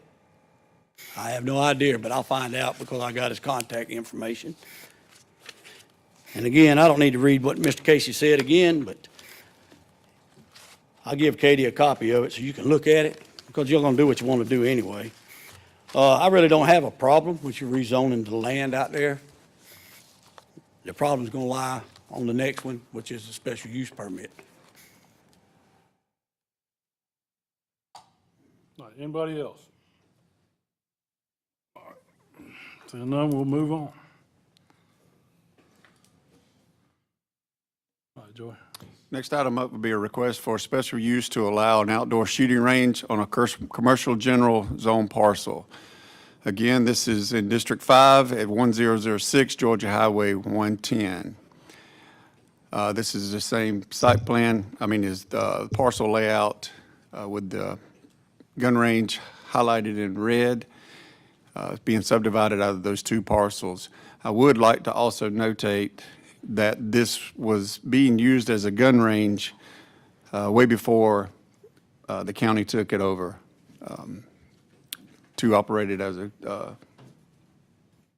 [SPEAKER 10] I have no idea, but I'll find out because I got his contact information. And again, I don't need to read what Mr. Casey said again, but I'll give Katie a copy of it so you can look at it because you're going to do what you want to do anyway. I really don't have a problem with you rezoning the land out there. The problem's going to lie on the next one, which is a special use permit.
[SPEAKER 1] All right, anybody else? All right. Seeing none, we'll move on. All right, Joy.
[SPEAKER 11] Next item up would be a request for special use to allow an outdoor shooting range on a commercial general zone parcel. Again, this is in District 5 at 1006 Georgia Highway 110. This is the same site plan, is the parcel layout with the gun range highlighted in red, being subdivided out of those two parcels. I would like to also notate that this was being used as a gun range way before the county took it over to operate it as a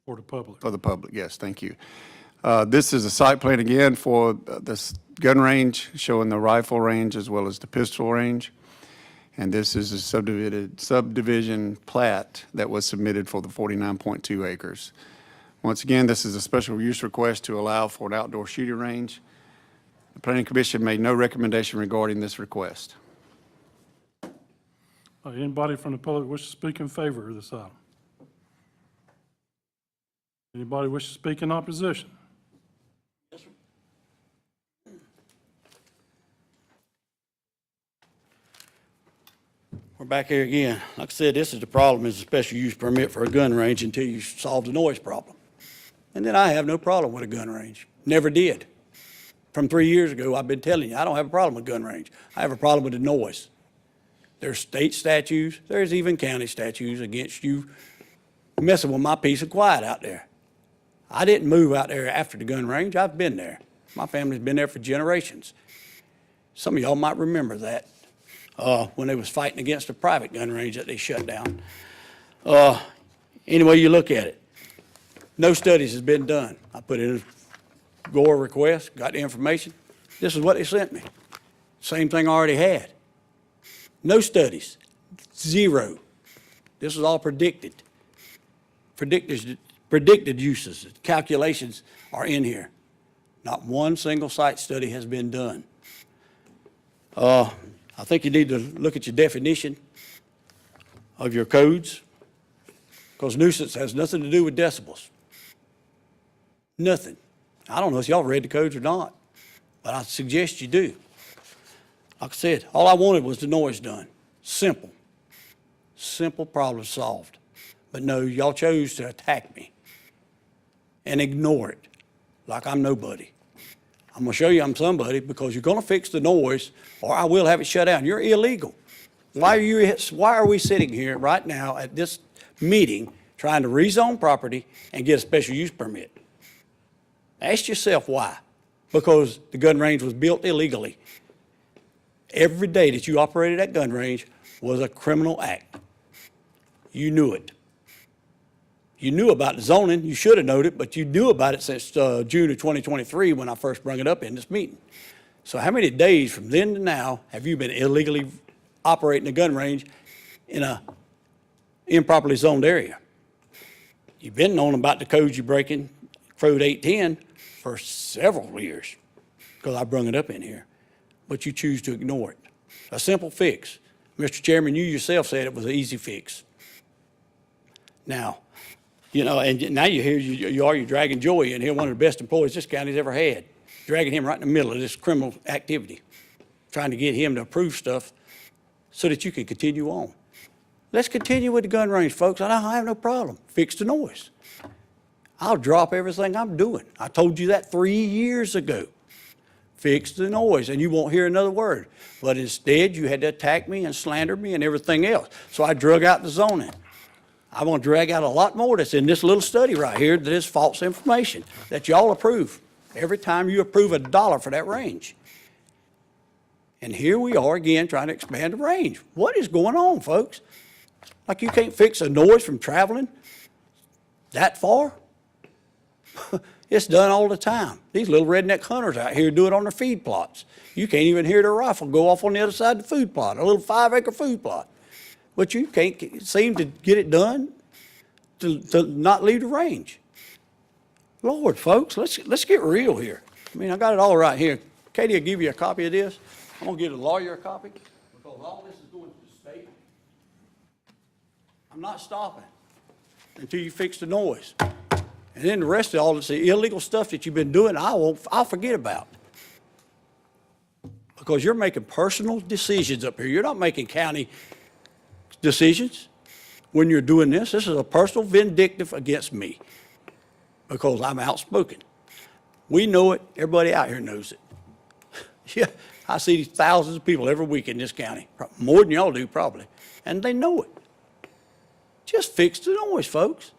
[SPEAKER 1] For the public.
[SPEAKER 11] for the public. Yes, thank you. This is a site plan again for this gun range, showing the rifle range as well as the pistol range. And this is a subdivision plat that was submitted for the 49.2 acres. Once again, this is a special use request to allow for an outdoor shooting range. The Planning Commission made no recommendation regarding this request.
[SPEAKER 1] All right, anybody from the public wish to speak in favor of this item? Anybody wish to speak in opposition?
[SPEAKER 10] We're back here again. Like I said, this is the problem, is a special use permit for a gun range until you solve the noise problem. And then I have no problem with a gun range. Never did. From 3 years ago, I've been telling you, I don't have a problem with gun range. I have a problem with the noise. There's state statutes, there's even county statutes against you messing with my peace of quiet out there. I didn't move out there after the gun range. I've been there. My family's been there for generations. Some of y'all might remember that. When they was fighting against a private gun range that they shut down. Any way you look at it, no studies has been done. I put in a GOR request, got the information. This is what they sent me. Same thing I already had. No studies, zero. This is all predicted. Predicted uses, calculations are in here. Not one single site study has been done. I think you need to look at your definition of your codes, because nuisance has nothing to do with decibels. Nothing. I don't know if y'all read the codes or not, but I suggest you do. Like I said, all I wanted was the noise done. Simple. Simple problem solved. But no, y'all chose to attack me and ignore it like I'm nobody. I'm going to show you I'm somebody because you're going to fix the noise or I will have it shut down. You're illegal. Why are we sitting here right now at this meeting trying to rezone property and get a special use permit? Ask yourself why. Because the gun range was built illegally. Every day that you operated that gun range was a criminal act. You knew it. You knew about the zoning, you should have known it, but you knew about it since June of 2023 when I first brought it up in this meeting. So how many days from then to now have you been illegally operating a gun range in a improperly zoned area? You've been knowing about the codes you're breaking, Code 810, for several years, because I brought it up in here, but you choose to ignore it. A simple fix. Mr. Chairman, you yourself said it was an easy fix. Now, You know, and now you're dragging Joey in here, one of the best employees this county's ever had, dragging him right in the middle of this criminal activity, trying to get him to approve stuff so that you can continue on. Let's continue with the gun range, folks. I have no problem. Fix the noise. I'll drop everything I'm doing. I told you that 3 years ago. Fix the noise, and you won't hear another word. But instead, you had to attack me and slander me and everything else. So I drug out the zoning. I'm gonna drag out a lot more that's in this little study right here that is false information that y'all approve. Every time you approve $1 for that range. And here we are again trying to expand the range. What is going on, folks? Like you can't fix a noise from traveling that far? It's done all the time. These little redneck hunters out here do it on their feed plots. You can't even hear their rifle go off on the other side of the food plot, a little 5-acre food plot. But you can't seem to get it done to not leave the range. Lord, folks, let's get real here. I mean, I got it all right here. Katie will give you a copy of this. I'm gonna give the lawyer a copy because all this is going to the state. I'm not stopping until you fix the noise. And then the rest of all this illegal stuff that you've been doing, I'll forget about. Because you're making personal decisions up here. You're not making county decisions when you're doing this. This is a personal vindictive against me because I'm outspoken. We know it. Everybody out here knows it. Yeah, I see thousands of people every week in this county, more than y'all do probably, and they know it. Just fix the noise, folks.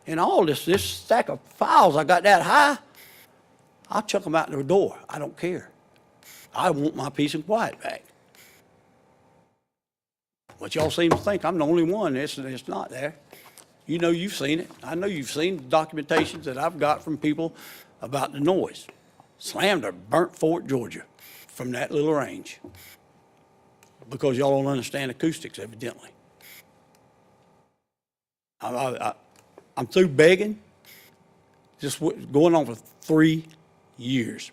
[SPEAKER 10] And all this stack of files I got that high, I'll chuck them out the door. I don't care. I want my peace and quiet back. But y'all seem to think I'm the only one. It's not there. You know you've seen it. I know you've seen the documentations that I've got from people about the noise. Slammed or burnt Fort Georgia from that little range because y'all don't understand acoustics, evidently. I'm through begging. Just going on for 3 years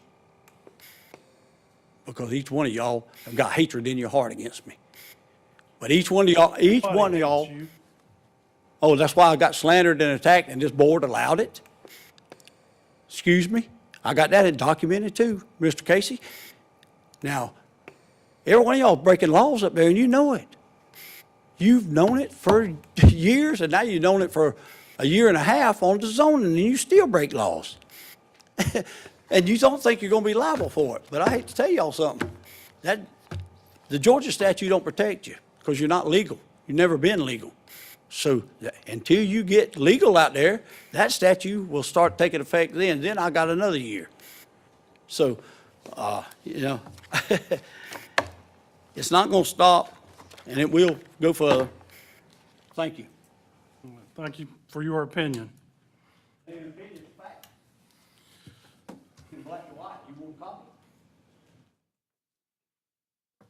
[SPEAKER 10] because each one of y'all have got hatred in your heart against me. But each one of y'all, oh, that's why I got slandered and attacked and this board allowed it? Excuse me? I got that documented too, Mr. Casey. Now, every one of y'all breaking laws up there and you know it. You've known it for years and now you've known it for a year and a half on the zoning and you still break laws. And you don't think you're gonna be liable for it. But I hate to tell y'all something. The Georgia statute don't protect you because you're not legal. You've never been legal. So until you get legal out there, that statute will start taking effect then. Then I got another year. So, you know, it's not gonna stop and it will go further. Thank you.
[SPEAKER 1] Thank you for your opinion.
[SPEAKER 10] An opinion's a fact. In black and white, you won't copy it.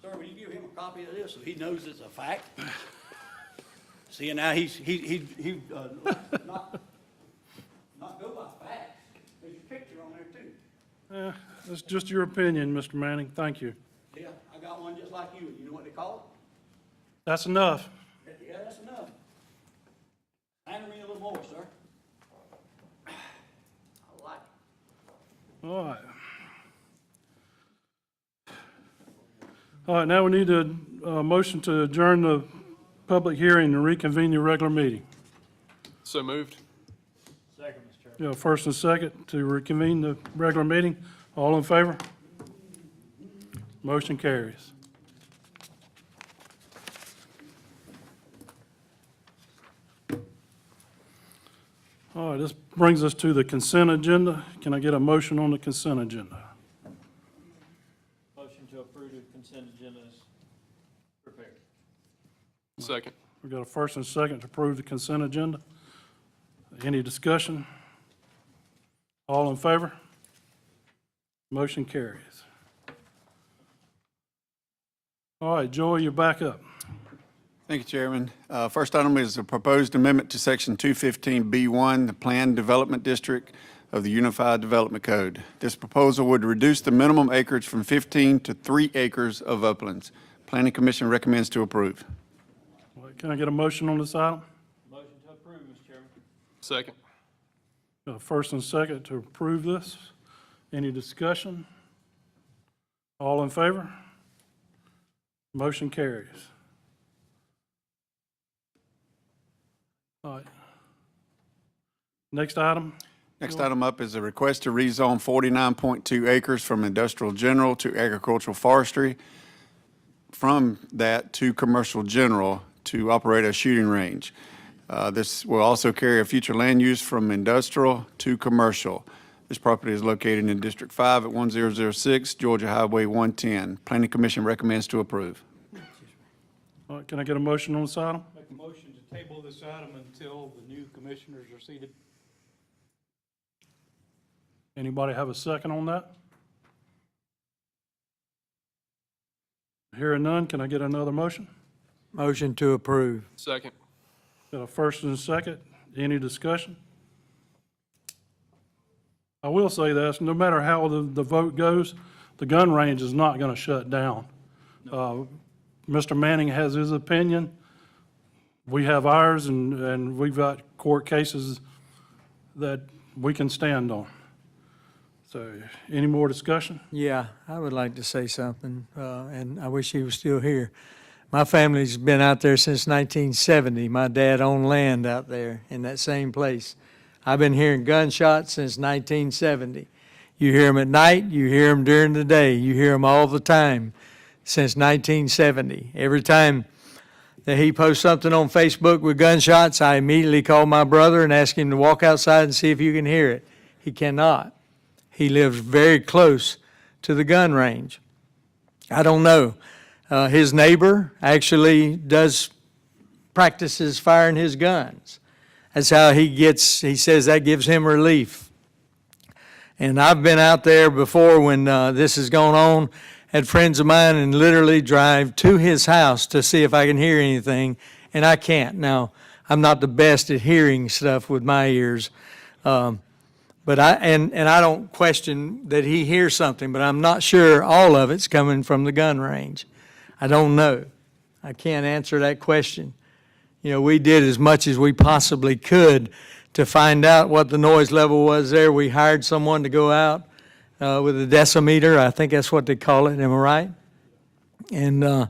[SPEAKER 10] Sir, will you give him a copy of this so he knows it's a fact? See, now he's not go by facts. There's your picture on there too.
[SPEAKER 1] That's just your opinion, Mr. Manning. Thank you.
[SPEAKER 10] Yeah, I got one just like you. You know what they call
[SPEAKER 1] That's enough.
[SPEAKER 10] it? Yeah, that's enough. Handle me a little more, sir. I like it.
[SPEAKER 1] All right. All right, now we need a motion to adjourn the public hearing and reconvene the regular meeting.
[SPEAKER 4] So moved.
[SPEAKER 2] Second, Mr. Chairman.
[SPEAKER 1] You have first and second to reconvene the regular meeting. All in favor? Motion carries. All right, this brings us to the consent agenda. Can I get a motion on the consent agenda?
[SPEAKER 2] Motion to approve the consent agenda is prepared.
[SPEAKER 4] Second.
[SPEAKER 1] We've got a first and second to approve the consent agenda. Any discussion? All in favor? Motion carries. All right, Joey, you're back up.
[SPEAKER 11] Thank you, Chairman. First item is a proposed amendment to Section 215B1, the Planned Development District of the Unified Development Code. This proposal would reduce the minimum acreage from 15 to 3 acres of uplands. Planning Commission recommends to approve.
[SPEAKER 1] All right, can I get a motion on this item?
[SPEAKER 2] Motion
[SPEAKER 4] Second.
[SPEAKER 1] First and second to approve this. Any discussion? All in favor? Motion carries. All right. Next item.
[SPEAKER 11] Next item up is a request to rezone 49.2 acres from industrial general to agricultural forestry. From that to commercial general to operate a shooting range. This will also carry a future land use from industrial to commercial. This property is located in District 5 at 1006 Georgia Highway 110. Planning Commission recommends to approve.
[SPEAKER 1] All right, can I get a motion on this item?
[SPEAKER 12] Make a motion to table this item until the new commissioners are seated.
[SPEAKER 1] Anybody have a second on that? Hearing none, can I get another motion?
[SPEAKER 12] Motion to approve.
[SPEAKER 4] Second.
[SPEAKER 1] Got a first and a second. Any discussion? I will say this, no matter how the vote goes, the gun range is not going to shut down. Mr. Manning has his opinion. We have ours, and we've got court cases that we can stand on. So, any more discussion?
[SPEAKER 12] Yeah, I would like to say something, and I wish he was still here. My family's been out there since 1970. My dad owned land out there in that same place. I've been hearing gunshots since 1970. You hear them at night, you hear them during the day, you hear them all the time since 1970. Every time that he posts something on Facebook with gunshots, I immediately call my brother and ask him to walk outside and see if you can hear it. He cannot. He lives very close to the gun range. I don't know. His neighbor actually practices firing his guns. That's how he says that gives him relief. And I've been out there before when this has gone on, had friends of mine and literally drive to his house to see if I can hear anything, and I can't. Now, I'm not the best at hearing stuff with my ears. But I don't question that he hears something, but I'm not sure all of it's coming from the gun range. I don't know. I can't answer that question. You know, we did as much as we possibly could to find out what the noise level was there. We hired someone to go out with a decimeter. I think that's what they call it. Am I right? And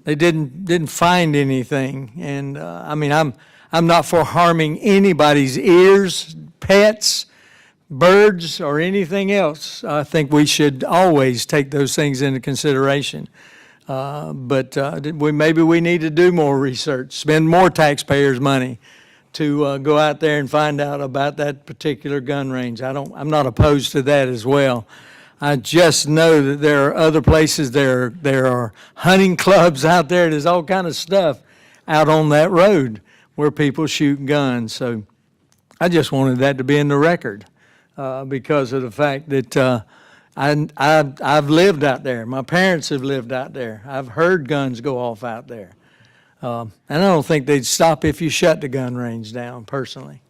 [SPEAKER 12] they didn't find anything. And I mean, I'm not for harming anybody's ears, pets, birds, or anything else. I think we should always take those things into consideration. But maybe we need to do more research, spend more taxpayers' money to go out there and find out about that particular gun range. I'm not opposed to that as well. I just know that there are other places, there are hunting clubs out there, there's all kind of stuff out on that road where people shoot guns. So I just wanted that to be in the record. Because of the fact that I've lived out there. My parents have lived out there. I've heard guns go off out there. And I don't think they'd stop if you shut the gun range down, personally.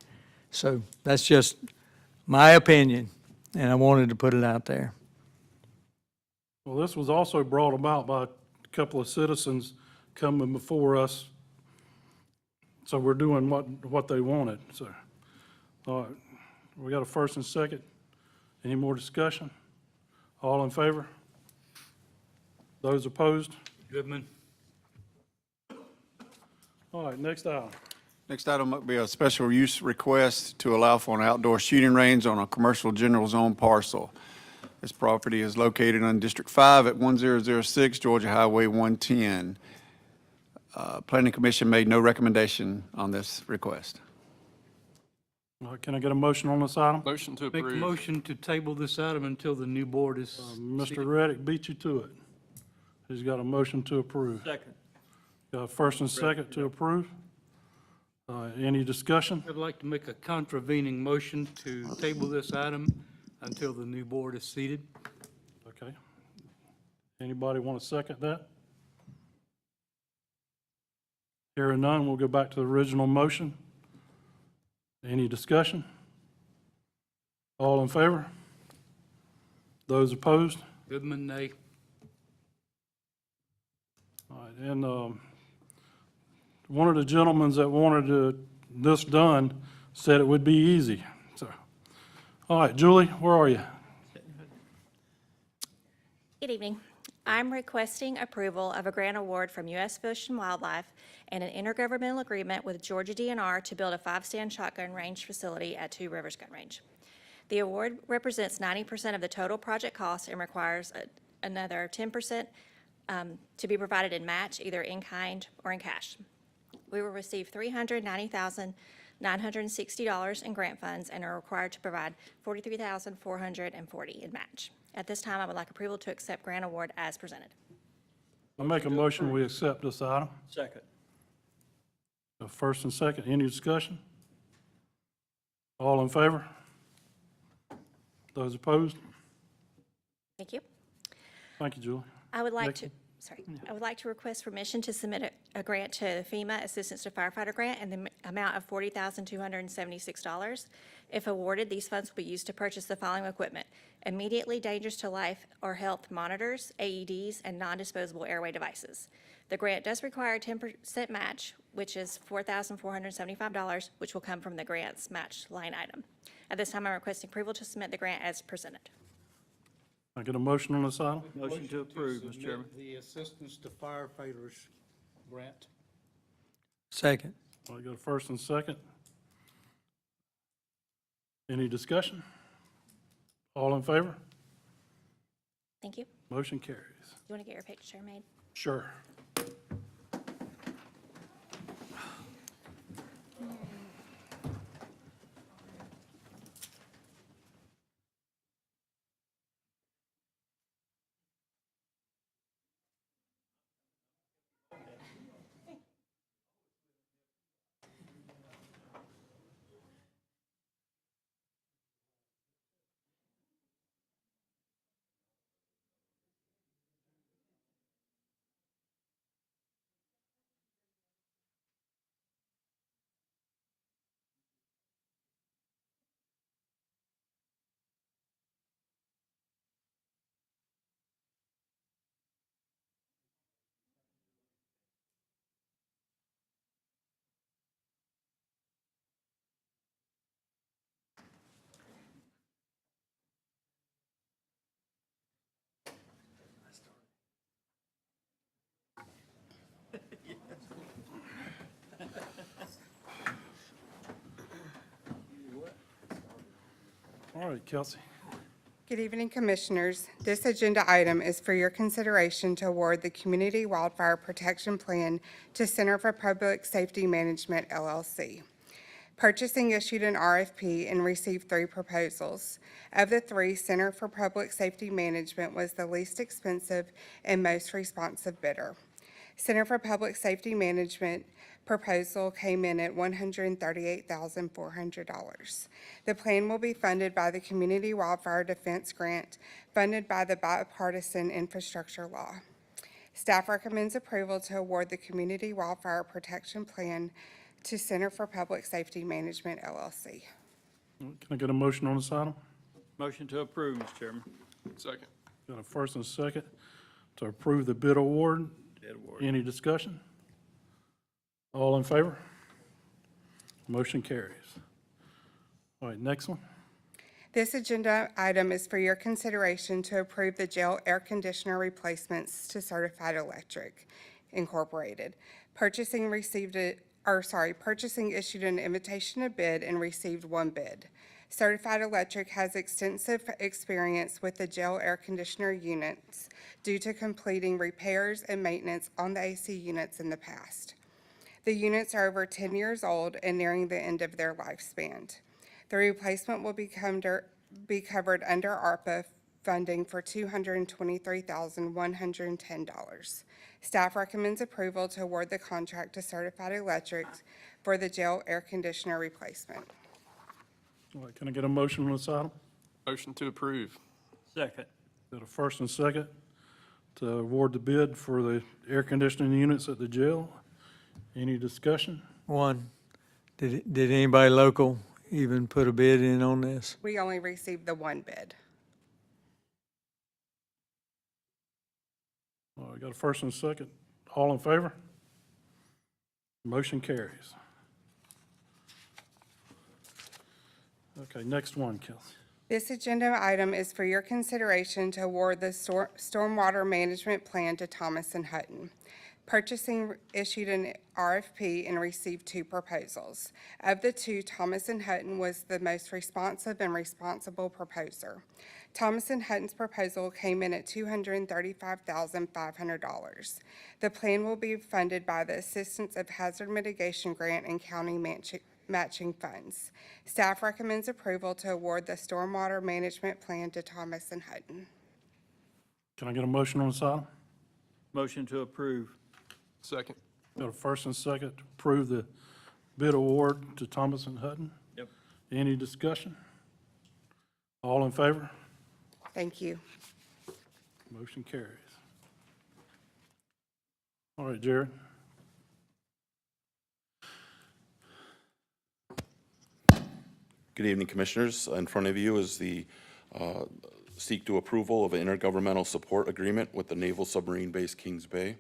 [SPEAKER 12] So that's just my opinion, and I wanted to put it out there.
[SPEAKER 1] Well, this was also brought about by a couple of citizens coming before us. So we're doing what they wanted, so. All right. We got a first and second. Any more discussion? All in favor? Those opposed?
[SPEAKER 12] Goodman.
[SPEAKER 1] All right, next item.
[SPEAKER 11] Next item will be a special use request to allow for an outdoor shooting range on a commercial general zone parcel. This property is located on District 5 at 1006 Georgia Highway 110. Planning Commission made no recommendation on this request.
[SPEAKER 1] All right, can I get a motion on this item?
[SPEAKER 4] Motion to
[SPEAKER 12] Make a
[SPEAKER 4] approve.
[SPEAKER 12] motion to table this item until the new board is
[SPEAKER 1] Mr. Reddick beat you to it. He's got a motion to approve.
[SPEAKER 12] second.
[SPEAKER 1] Got a first and second to approve. Any discussion?
[SPEAKER 12] I'd like to make a contravening motion to table this item until the new board is seated.
[SPEAKER 1] Okay. Anybody want to second that? Hearing none, we'll go back to the original motion. Any discussion? All in favor? Those opposed?
[SPEAKER 12] Goodman, nay.
[SPEAKER 1] All right, and one of the gentlemen that wanted this done said it would be easy, so. All right, Julie, where are you?
[SPEAKER 13] Good evening. I'm requesting approval of a grant award from U.S. Fish and Wildlife and an intergovernmental agreement with Georgia DNR to build a 5-stand shotgun range facility at Two Rivers Gun Range. The award represents 90% of the total project cost and requires another 10% to be provided in match, either in kind or in cash. We will receive $390,960 in grant funds and are required to provide $43,440 in match. At this time, I would like approval to accept grant award as presented.
[SPEAKER 1] I make a motion, we accept this item.
[SPEAKER 2] Second.
[SPEAKER 1] The first and second, any discussion? All in favor? Those opposed?
[SPEAKER 13] Thank you.
[SPEAKER 1] Thank you, Julie.
[SPEAKER 13] I would like
[SPEAKER 1] Nikki?
[SPEAKER 13] to, I would like to request permission to submit a grant to FEMA Assistance to Firefighter Grant in the amount of $40,276. If awarded, these funds will be used to purchase the following equipment: immediately dangerous to life or health monitors, AEDs, and non-disposable airway devices. The grant does require a 10% match, which is $4,475, which will come from the grant's match line item. At this time, I'm requesting approval to submit the grant as presented.
[SPEAKER 1] I get a motion on this item?
[SPEAKER 2] Motion to approve, Mr. Chairman.
[SPEAKER 14] The Assistance to Firefighters grant.
[SPEAKER 12] Second.
[SPEAKER 1] I got a first and second. Any discussion? All in favor?
[SPEAKER 13] Thank you.
[SPEAKER 1] Motion carries.
[SPEAKER 13] You want to get your picture made?
[SPEAKER 1] Sure. All right, Kelsey.
[SPEAKER 15] Good evening, Commissioners. This agenda item is for your consideration to award the Community Wildfire Protection Plan to Center for Public Safety Management, LLC. Purchasing issued an RFP and received 3 proposals. Of the 3, Center for Public Safety Management was the least expensive and most responsive bidder. Center for Public Safety Management proposal came in at $138,400. The plan will be funded by the Community Wildfire Defense Grant, funded by the Bipartisan Infrastructure Law. Staff recommends approval to award the Community Wildfire Protection Plan to Center for Public Safety Management, LLC.
[SPEAKER 1] Can I get a motion on this item?
[SPEAKER 2] Motion to approve, Mr. Chairman.
[SPEAKER 4] Second.
[SPEAKER 1] Got a first and second to approve the bid award. Any discussion? All in favor? Motion carries. All right, next one.
[SPEAKER 15] This agenda item is for your consideration to approve the jail air conditioner replacements to Certified Electric Incorporated. Purchasing issued an invitation to bid and received 1 bid. Certified Electric has extensive experience with the jail air conditioner units due to completing repairs and maintenance on the AC units in the past. The units are over 10 years old and nearing the end of their lifespan. The replacement will be covered under ARPA funding for $223,110. Staff recommends approval to award the contract to Certified Electric for the jail air conditioner replacement.
[SPEAKER 1] All right, can I get a motion on this item?
[SPEAKER 4] Motion to approve.
[SPEAKER 2] Second.
[SPEAKER 1] Got a first and second to award the bid for the air conditioning units at the jail. Any discussion?
[SPEAKER 12] One, did anybody local even put a bid in on this?
[SPEAKER 15] We only received the 1 bid.
[SPEAKER 1] All right, got a first and second. All in favor? Motion carries. Okay, next one, Kelsey.
[SPEAKER 15] This agenda item is for your consideration to award the stormwater management plan to Thomas and Hutton. Purchasing issued an RFP and received 2 proposals. Of the 2, Thomas and Hutton was the most responsive and responsible proposer. Thomas and Hutton's proposal came in at $235,500. The plan will be funded by the Assistance of Hazard Mitigation Grant and county matching funds. Staff recommends approval to award the stormwater management plan to Thomas and Hutton.
[SPEAKER 1] Can I get a motion on this item?
[SPEAKER 2] Motion to approve.
[SPEAKER 4] Second.
[SPEAKER 1] Got a first and second to approve the bid award to Thomas and Hutton.
[SPEAKER 2] Yep.
[SPEAKER 1] Any discussion? All in favor?
[SPEAKER 15] Thank you.
[SPEAKER 1] Motion carries. All right, Jared.
[SPEAKER 16] Good evening, Commissioners. In front of you is the seek to approval of an intergovernmental support agreement with the Naval Submarine Base Kings Bay.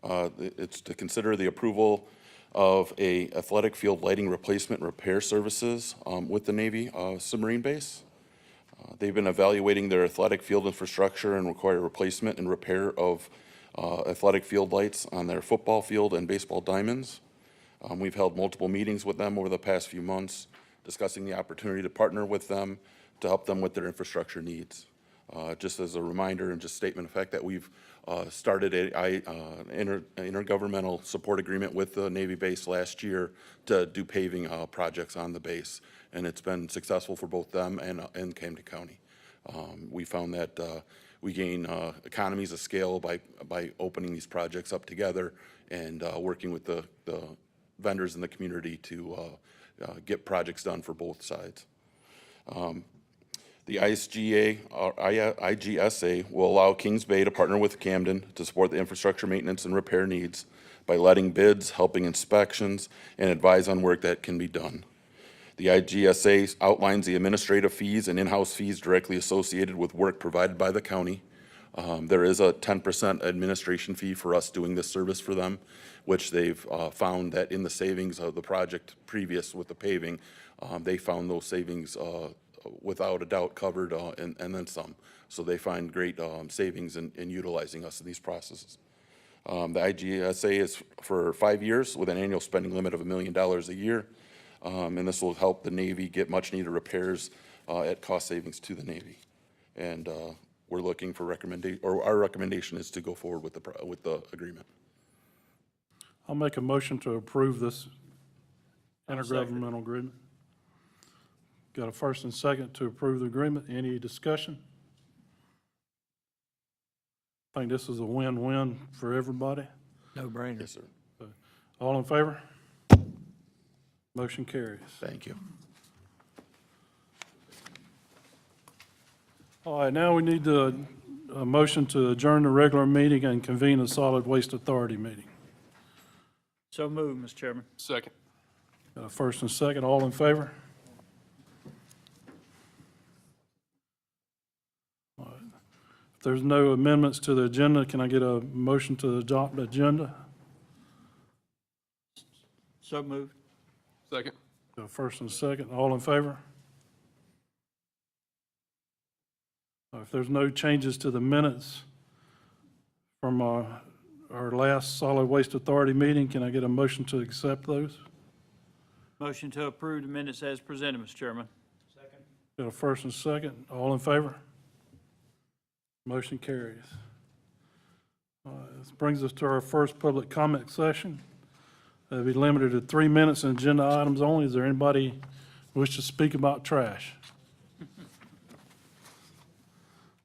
[SPEAKER 16] It's to consider the approval of a athletic field lighting replacement repair services with the Navy submarine base. They've been evaluating their athletic field infrastructure and require replacement and repair of athletic field lights on their football field and baseball diamonds. We've held multiple meetings with them over the past few months, discussing the opportunity to partner with them to help them with their infrastructure needs. Just as a reminder and just statement of fact that we've started an intergovernmental support agreement with the Navy base last year to do paving projects on the base. And it's been successful for both them and Camden County. We found that we gain economies of scale by opening these projects up together and working with the vendors in the community to get projects done for both sides. The IGSA will allow Kings Bay to partner with Camden to support the infrastructure maintenance and repair needs by letting bids, helping inspections, and advise on work that can be done. The IGSA outlines the administrative fees and in-house fees directly associated with work provided by the county. There is a 10% administration fee for us doing this service for them, which they've found that in the savings of the project previous with the paving, they found those savings without a doubt covered and then some. So they find great savings in utilizing us in these processes. The IGSA is for 5 years with an annual spending limit of $1 million a year. And this will help the Navy get much needed repairs at cost savings to the Navy. And we're looking for our recommendation is to go forward with the agreement.
[SPEAKER 1] I'll make a motion to approve this intergovernmental agreement. Got a first and second to approve the agreement. Any discussion? I think this is a win-win for everybody.
[SPEAKER 12] No brainer.
[SPEAKER 16] Yes, sir.
[SPEAKER 1] All in favor? Motion carries.
[SPEAKER 16] Thank you.
[SPEAKER 1] All right, now we need a motion to adjourn the regular meeting and convene a solid waste authority meeting.
[SPEAKER 2] So moved, Mr. Chairman.
[SPEAKER 4] Second.
[SPEAKER 1] Got a first and second, all in favor? All right. If there's no amendments to the agenda, can I get a motion to adopt the agenda?
[SPEAKER 2] So moved.
[SPEAKER 4] Second.
[SPEAKER 1] Got a first and second, all in favor? If there's no changes to the minutes from our last solid waste authority meeting, can I get a motion to accept those?
[SPEAKER 2] Motion to approve the minutes as presented, Mr. Chairman. Second.
[SPEAKER 1] Got a first and second, all in favor? Motion carries. All right, this brings us to our first public comment session. It'll be limited to 3 minutes and agenda items only. Is there anybody who wishes to speak about trash?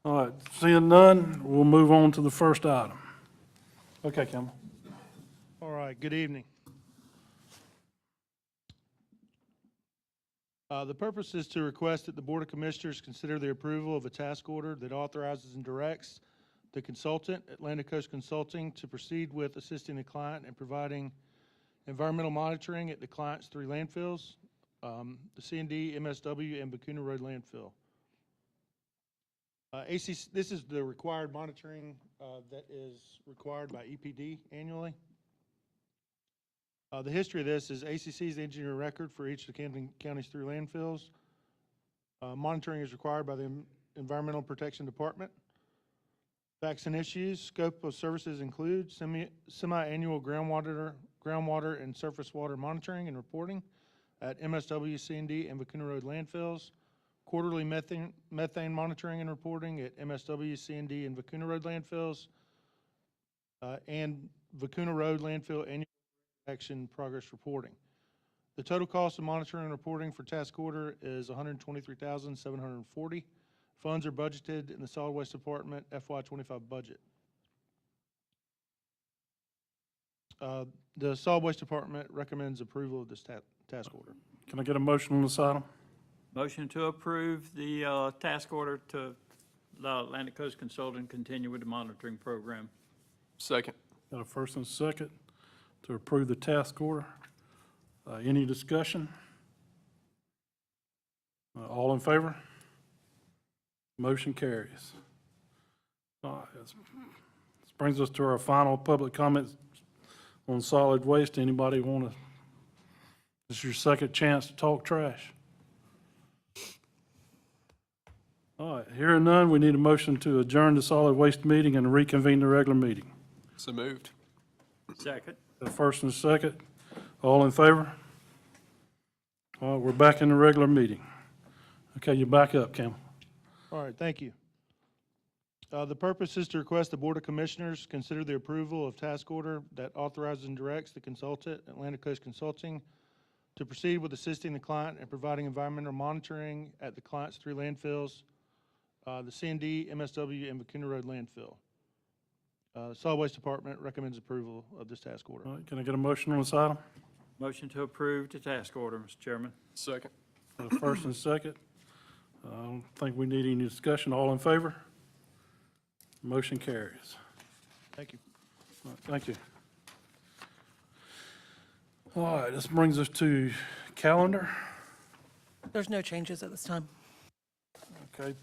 [SPEAKER 1] All right, seeing none, we'll move on to the first item. Okay, Campbell.
[SPEAKER 14] All right, good evening. The purpose is to request that the Board of Commissioners consider the approval of a task order that authorizes and directs the consultant, Atlantic Coast Consulting, to proceed with assisting the client in providing environmental monitoring at the client's 3 landfills, the C&D, MSW, and Bacuna Road landfill. This is the required monitoring that is required by EPD annually. The history of this is ACC's engineer record for each of the Camden County's 3 landfills. Monitoring is required by the Environmental Protection Department. Facts and issues, scope of services include semi-annual groundwater and surface water monitoring and reporting at MSW, C&D, and Vicuna Road landfills, quarterly methane monitoring and reporting at MSW, C&D, and Vicuna Road landfills, and Vicuna Road landfill annual action progress reporting. The total cost of monitoring and reporting for task order is $123,740. Funds are budgeted in the Solid Waste Department FY25 budget. The Solid Waste Department recommends approval of this task order.
[SPEAKER 1] Can I get a motion on this item?
[SPEAKER 2] Motion to approve the task order to allow Atlantic Coast Consulting continue with the monitoring program.
[SPEAKER 4] Second.
[SPEAKER 1] Got a first and a second to approve the task order. Any discussion? All in favor? Motion carries. All right, this brings us to our final public comments on solid waste. Anybody want to, this is your second chance to talk trash. All right, hearing none, we need a motion to adjourn the solid waste meeting and reconvene the regular meeting.
[SPEAKER 4] So moved.
[SPEAKER 2] Second.
[SPEAKER 1] The first and second, all in favor? All right, we're back in the regular meeting. Okay, you're back up, Cam.
[SPEAKER 14] All right, thank you. The purpose is to request the Board of Commissioners consider the approval of task order that authorizes and directs the consultant, Atlantic Coast Consulting, to proceed with assisting the client and providing environmental monitoring at the client's 3 landfills, the C&D, MSW, and Vicuna Road landfill. Solid Waste Department recommends approval of this task order.
[SPEAKER 1] All right, can I get a motion on this item?
[SPEAKER 2] Motion to approve the task order, Mr. Chairman.
[SPEAKER 4] Second.
[SPEAKER 1] The first and second. I don't think we need any discussion. All in favor? Motion carries.
[SPEAKER 14] Thank you.
[SPEAKER 1] All right, thank you. All right, this brings us to calendar.
[SPEAKER 3] There's no changes at this time.
[SPEAKER 1] Okay,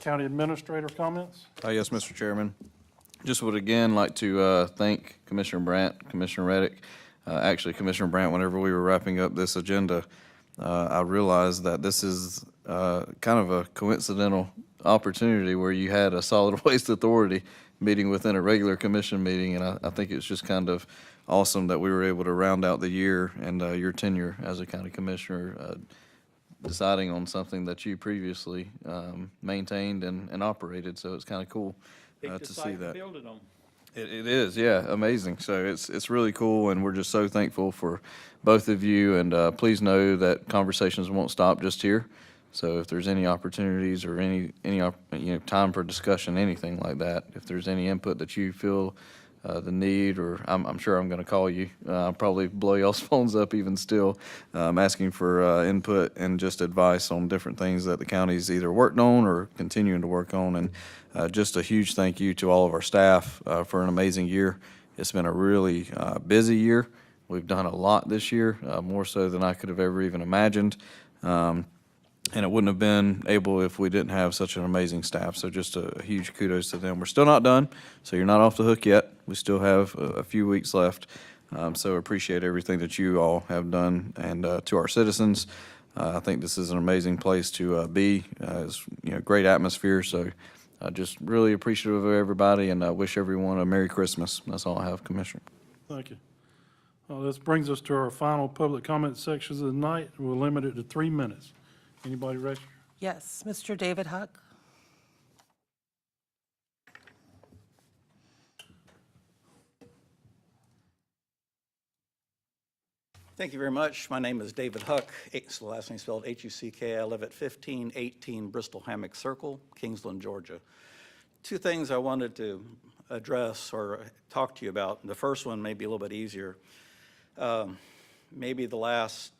[SPEAKER 1] County Administrator comments?
[SPEAKER 5] Yes, Mr. Chairman. Just would again like to thank Commissioner Brandt, Commissioner Reddick. Actually, Commissioner Brandt, whenever we were wrapping up this agenda, I realized that this is kind of a coincidental opportunity where you had a solid waste authority meeting within a regular commission meeting, and I think it's just kind of awesome that we were able to round out the year and your tenure as a county commissioner, deciding on something that you previously maintained and operated, so it's kind of cool to see that.
[SPEAKER 2] Build it on.
[SPEAKER 5] It is, yeah, amazing. So it's really cool, and we're just so thankful for both of you. And please know that conversations won't stop just here. So if there's any opportunities or any time for discussion, anything like that, if there's any input that you feel the need, or I'm sure I'm going to call you. I'll probably blow y'all's phones up even still, asking for input and just advice on different things that the county's either worked on or continuing to work on. And just a huge thank you to all of our staff for an amazing year. It's been a really busy year. We've done a lot this year, more so than I could have ever even imagined. And it wouldn't have been able if we didn't have such an amazing staff. So just a huge kudos to them. We're still not done, so you're not off the hook yet. We still have a few weeks left. So appreciate everything that you all have done. And to our citizens, I think this is an amazing place to be. It's great atmosphere. So just really appreciative of everybody, and wish everyone a Merry Christmas. That's all I have, Commissioner.
[SPEAKER 1] Thank you. This brings us to our final public comment sections of the night. We'll limit it to 3 minutes. Anybody ready?
[SPEAKER 3] Yes, Mr. David Huck.
[SPEAKER 17] Thank you very much. My name is David Huck. It's the last name spelled H-U-C-K. I live at 1518 Bristol Hammock Circle, Kingsland, Georgia. 2 things I wanted to address or talk to you about. The first one may be a little bit easier. Maybe the last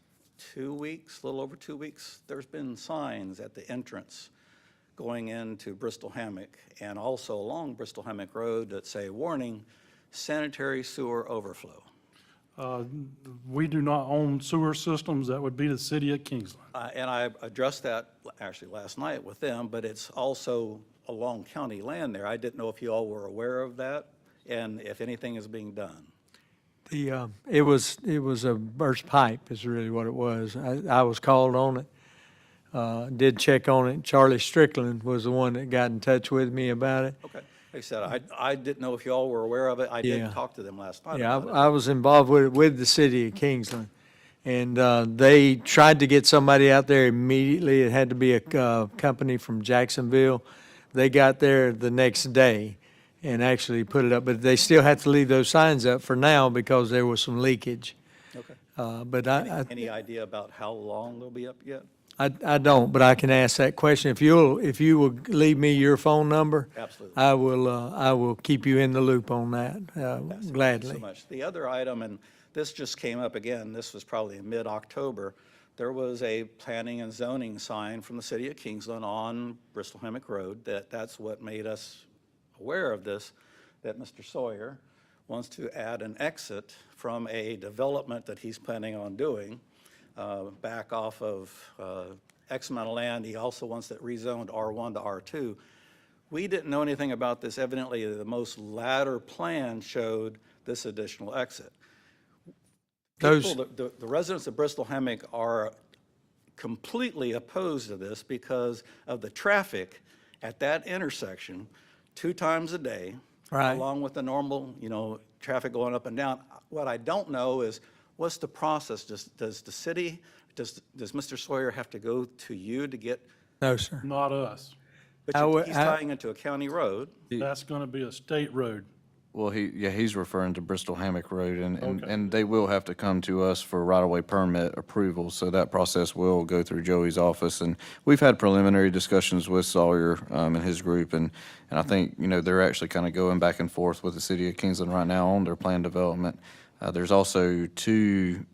[SPEAKER 17] 2 weeks, a little over 2 weeks, there's been signs at the entrance going into Bristol Hammock and also along Bristol Hammock Road that say, warning, sanitary sewer overflow.
[SPEAKER 1] We do not own sewer systems. That would be the city of Kingsland.
[SPEAKER 17] And I addressed that actually last night with them, but it's also along county land there. I didn't know if you all were aware of that and if anything is being done.
[SPEAKER 12] It was a burst pipe is really what it was. I was called on it Did check on it. Charlie Strickland was the one that got in touch with me about it.
[SPEAKER 17] Okay. Like I said, I didn't know if you all were aware of it. I
[SPEAKER 12] Yeah.
[SPEAKER 17] did talk to them last night
[SPEAKER 12] Yeah,
[SPEAKER 17] about it.
[SPEAKER 12] I was involved with the city of Kingsland. And they tried to get somebody out there immediately. It had to be a company from Jacksonville. They got there the next day and actually put it up, but they still have to leave those signs up for now because there was some leakage.
[SPEAKER 17] Okay.
[SPEAKER 12] But
[SPEAKER 17] Any idea about how long they'll be up yet?
[SPEAKER 12] I don't, but I can ask that question. If you will leave me your phone number,
[SPEAKER 17] Absolutely.
[SPEAKER 12] I will keep you in the loop on that,
[SPEAKER 17] Thank you
[SPEAKER 12] gladly.
[SPEAKER 17] so much. The other item, and this just came up again, this was probably in mid-October, there was a planning and zoning sign from the city of Kingsland on Bristol Hammock Road, that's what made us aware of this, that Mr. Sawyer wants to add an exit from a development that he's planning on doing, back off of X amount of land. He also wants it rezoned R1 to R2. We didn't know anything about this. Evidently, the most latter plan showed this additional exit. People, the residents of Bristol Hammock are completely opposed to this because of the traffic at that intersection 2 times a day,
[SPEAKER 12] Right.
[SPEAKER 17] along with the normal, traffic going up and down. What I don't know is, what's the process? Does the city, does Mr. Sawyer have to go to you to get,
[SPEAKER 12] No, sir.
[SPEAKER 1] Not us.
[SPEAKER 17] but he's tying into a county road?
[SPEAKER 1] That's going to be a state road.
[SPEAKER 5] Well, he's referring to Bristol Hammock Road, and
[SPEAKER 1] Okay.
[SPEAKER 5] they will have to come to us for right-of-way permit approval, so that process will go through Joey's office. And we've had preliminary discussions with Sawyer and his group, and I think, they're actually kind of going back and forth with the city of Kingsland right now on their planned development. There's also 2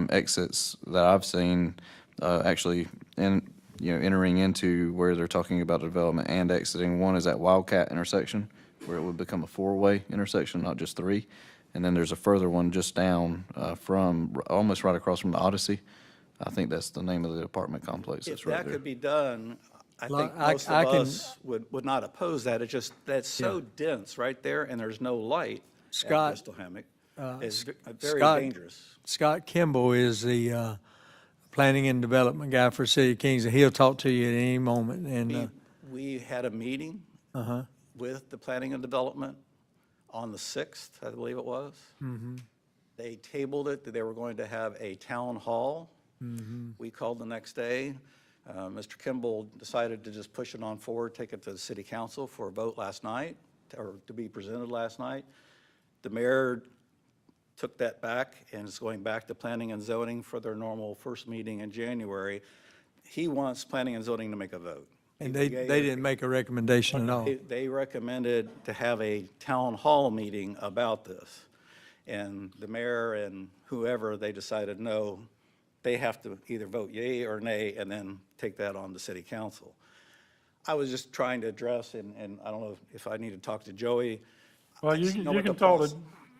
[SPEAKER 5] exits that I've seen actually entering into where they're talking about development and exiting. One is at Wildcat intersection, where it would become a 4-way intersection, not just 3. And then there's a further one just down from, almost right across from the Odyssey. I think that's the name of the apartment complex
[SPEAKER 17] If
[SPEAKER 5] that's right
[SPEAKER 17] that
[SPEAKER 5] there.
[SPEAKER 17] could be done, I
[SPEAKER 12] Well,
[SPEAKER 17] think
[SPEAKER 12] I-
[SPEAKER 17] most
[SPEAKER 12] I
[SPEAKER 17] of
[SPEAKER 12] can-
[SPEAKER 17] us would not oppose that. It's just, that's so dense right there, and there's no light at
[SPEAKER 12] Scott,
[SPEAKER 17] Bristol Hammock. It's very
[SPEAKER 12] Scott-
[SPEAKER 17] dangerous.
[SPEAKER 12] Scott Kimball is the planning and development guy for City of Kingsland. He'll talk to you at any moment. And
[SPEAKER 17] We had a meeting with the planning and development on the 6th, I believe it was. They tabled it, that they were going to have a town hall. We called the next day. Mr. Kimball decided to just push it on forward, take it to the city council for a vote last night, or to be presented last night. The mayor took that back and is going back to planning and zoning for their normal first meeting in January. He wants planning and zoning to make a vote.
[SPEAKER 12] and they didn't make a recommendation at all.
[SPEAKER 17] They recommended to have a town hall meeting about this. And the mayor and whoever, they decided, no, they have to either vote yea or nay and then take that on to city council. I was just trying to address, and I don't know if I need to talk to Joey.
[SPEAKER 1] Well,
[SPEAKER 17] I
[SPEAKER 1] you
[SPEAKER 17] just
[SPEAKER 1] can
[SPEAKER 17] know what the
[SPEAKER 1] talk to.
[SPEAKER 17] process-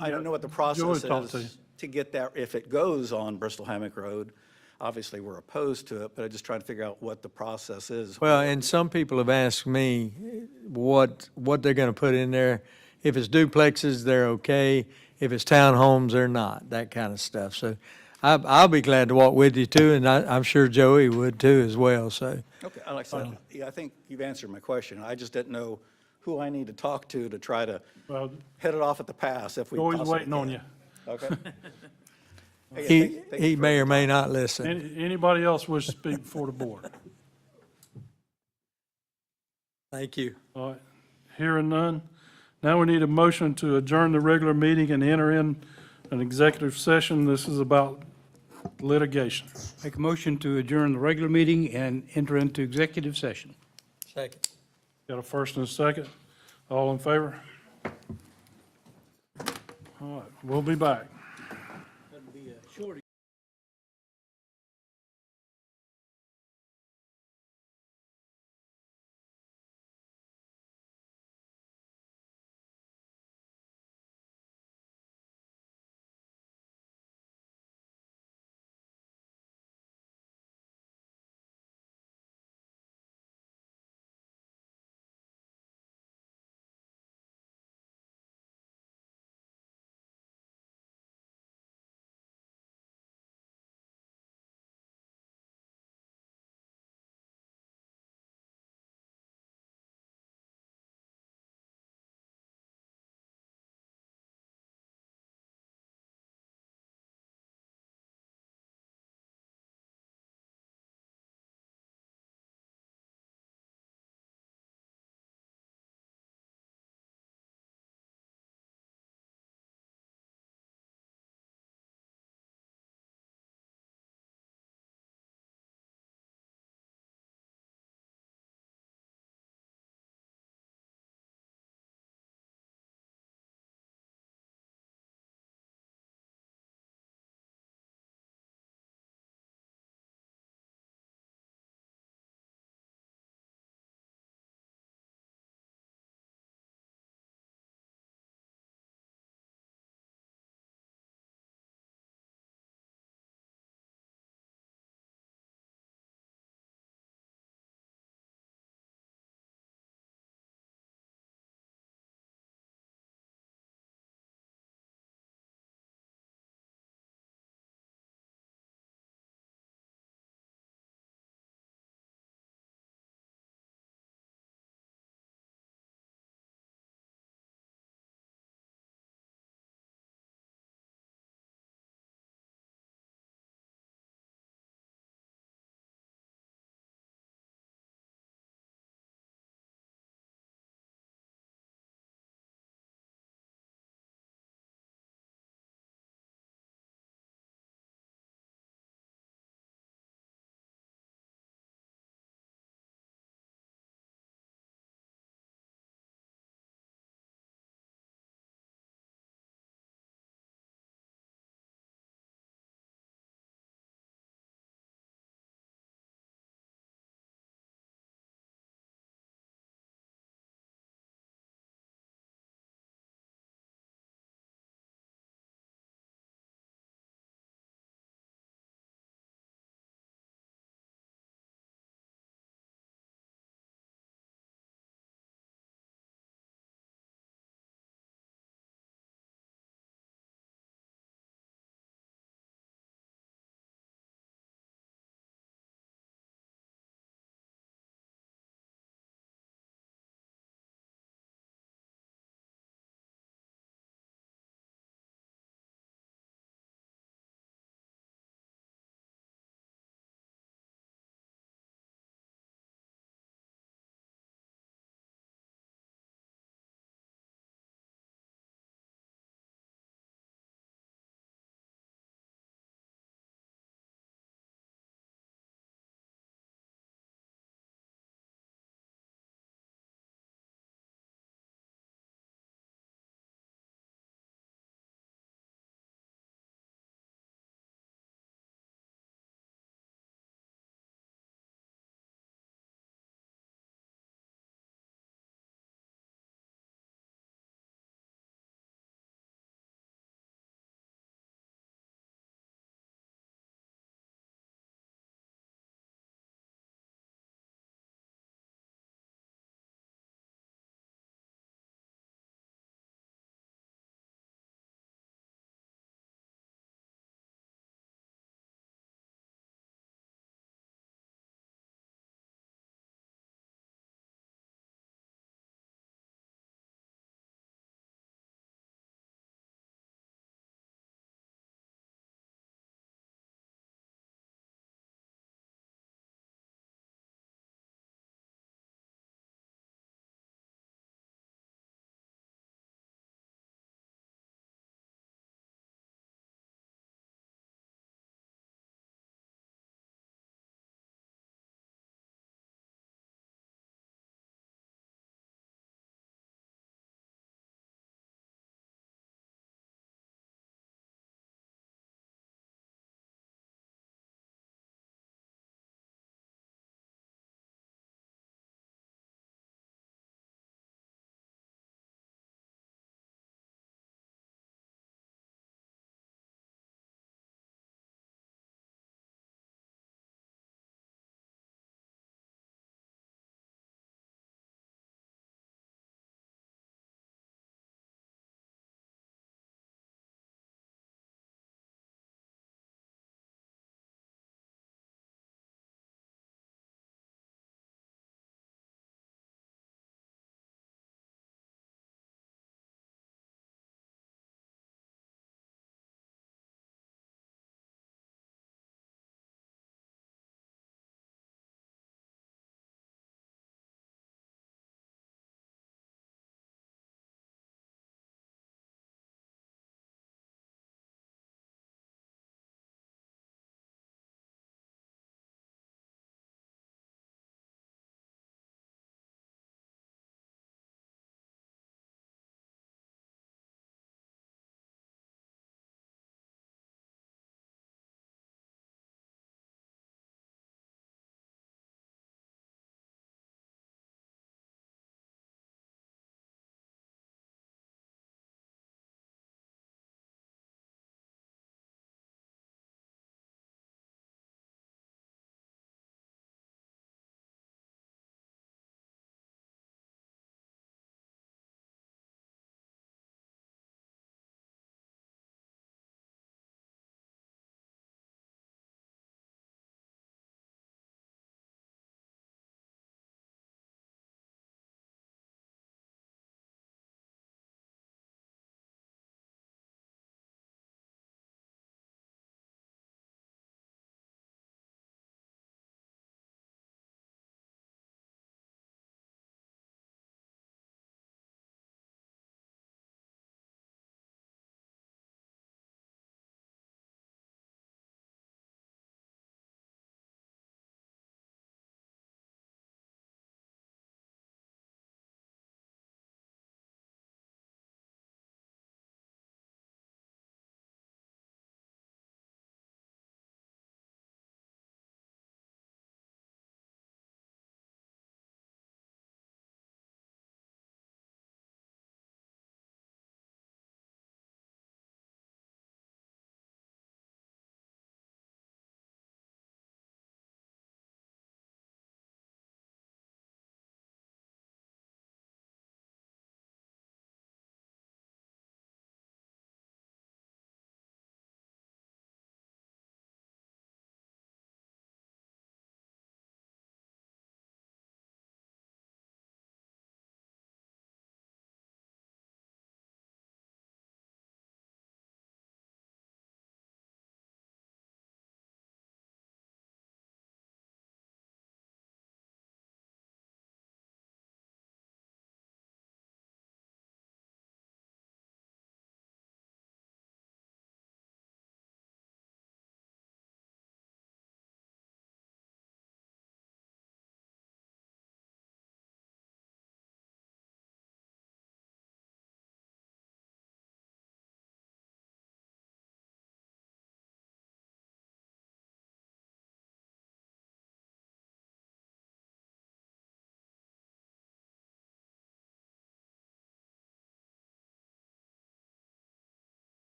[SPEAKER 17] I don't know what the
[SPEAKER 1] Joey
[SPEAKER 17] process
[SPEAKER 1] talk to you.
[SPEAKER 17] is to get that, if it goes on Bristol Hammock Road. Obviously, we're opposed to it, but I'm just trying to figure out what the process is.
[SPEAKER 12] Well, and some people have asked me what they're going to put in there. If it's duplexes, they're okay. If it's townhomes, they're not, that kind of stuff. So I'll be glad to walk with you too, and I'm sure Joey would too as well, so.
[SPEAKER 17] Okay, like I said, yeah, I think you've answered my question. I just didn't know who I need to talk to try to
[SPEAKER 1] Well,
[SPEAKER 17] head it off at the pass if we
[SPEAKER 1] Joey's
[SPEAKER 17] possibly
[SPEAKER 1] waiting on
[SPEAKER 17] can.
[SPEAKER 1] you.
[SPEAKER 17] Okay. Hey, thank
[SPEAKER 12] He
[SPEAKER 17] you for
[SPEAKER 12] may
[SPEAKER 17] your
[SPEAKER 12] or may
[SPEAKER 17] time.
[SPEAKER 12] not listen.
[SPEAKER 1] Anybody else wish to speak before the board?
[SPEAKER 12] Thank you.
[SPEAKER 1] All right, hearing none. Now we need a motion to adjourn the regular meeting and enter in an executive session. This is about litigation.
[SPEAKER 10] Make a motion to adjourn the regular meeting and enter into executive session.
[SPEAKER 12] Second.
[SPEAKER 1] Got a first and a second? All in favor? All right, we'll be back.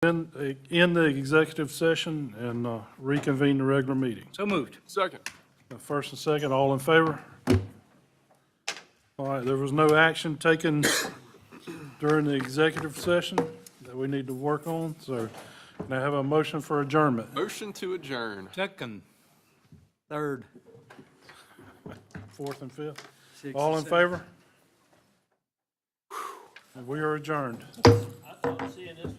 [SPEAKER 1] In the executive session and reconvene the regular meeting.
[SPEAKER 10] So moved.
[SPEAKER 4] Second.
[SPEAKER 1] First and second, all in favor? All right, there was no action taken during the executive session that we need to work on, so can I have a motion for adjournment?
[SPEAKER 4] Motion to adjourn.
[SPEAKER 10] Second. Third.
[SPEAKER 1] Fourth and fifth?
[SPEAKER 10] Sixth
[SPEAKER 1] All in
[SPEAKER 10] and
[SPEAKER 1] favor? And we are adjourned.
[SPEAKER 2] I thought seeing this one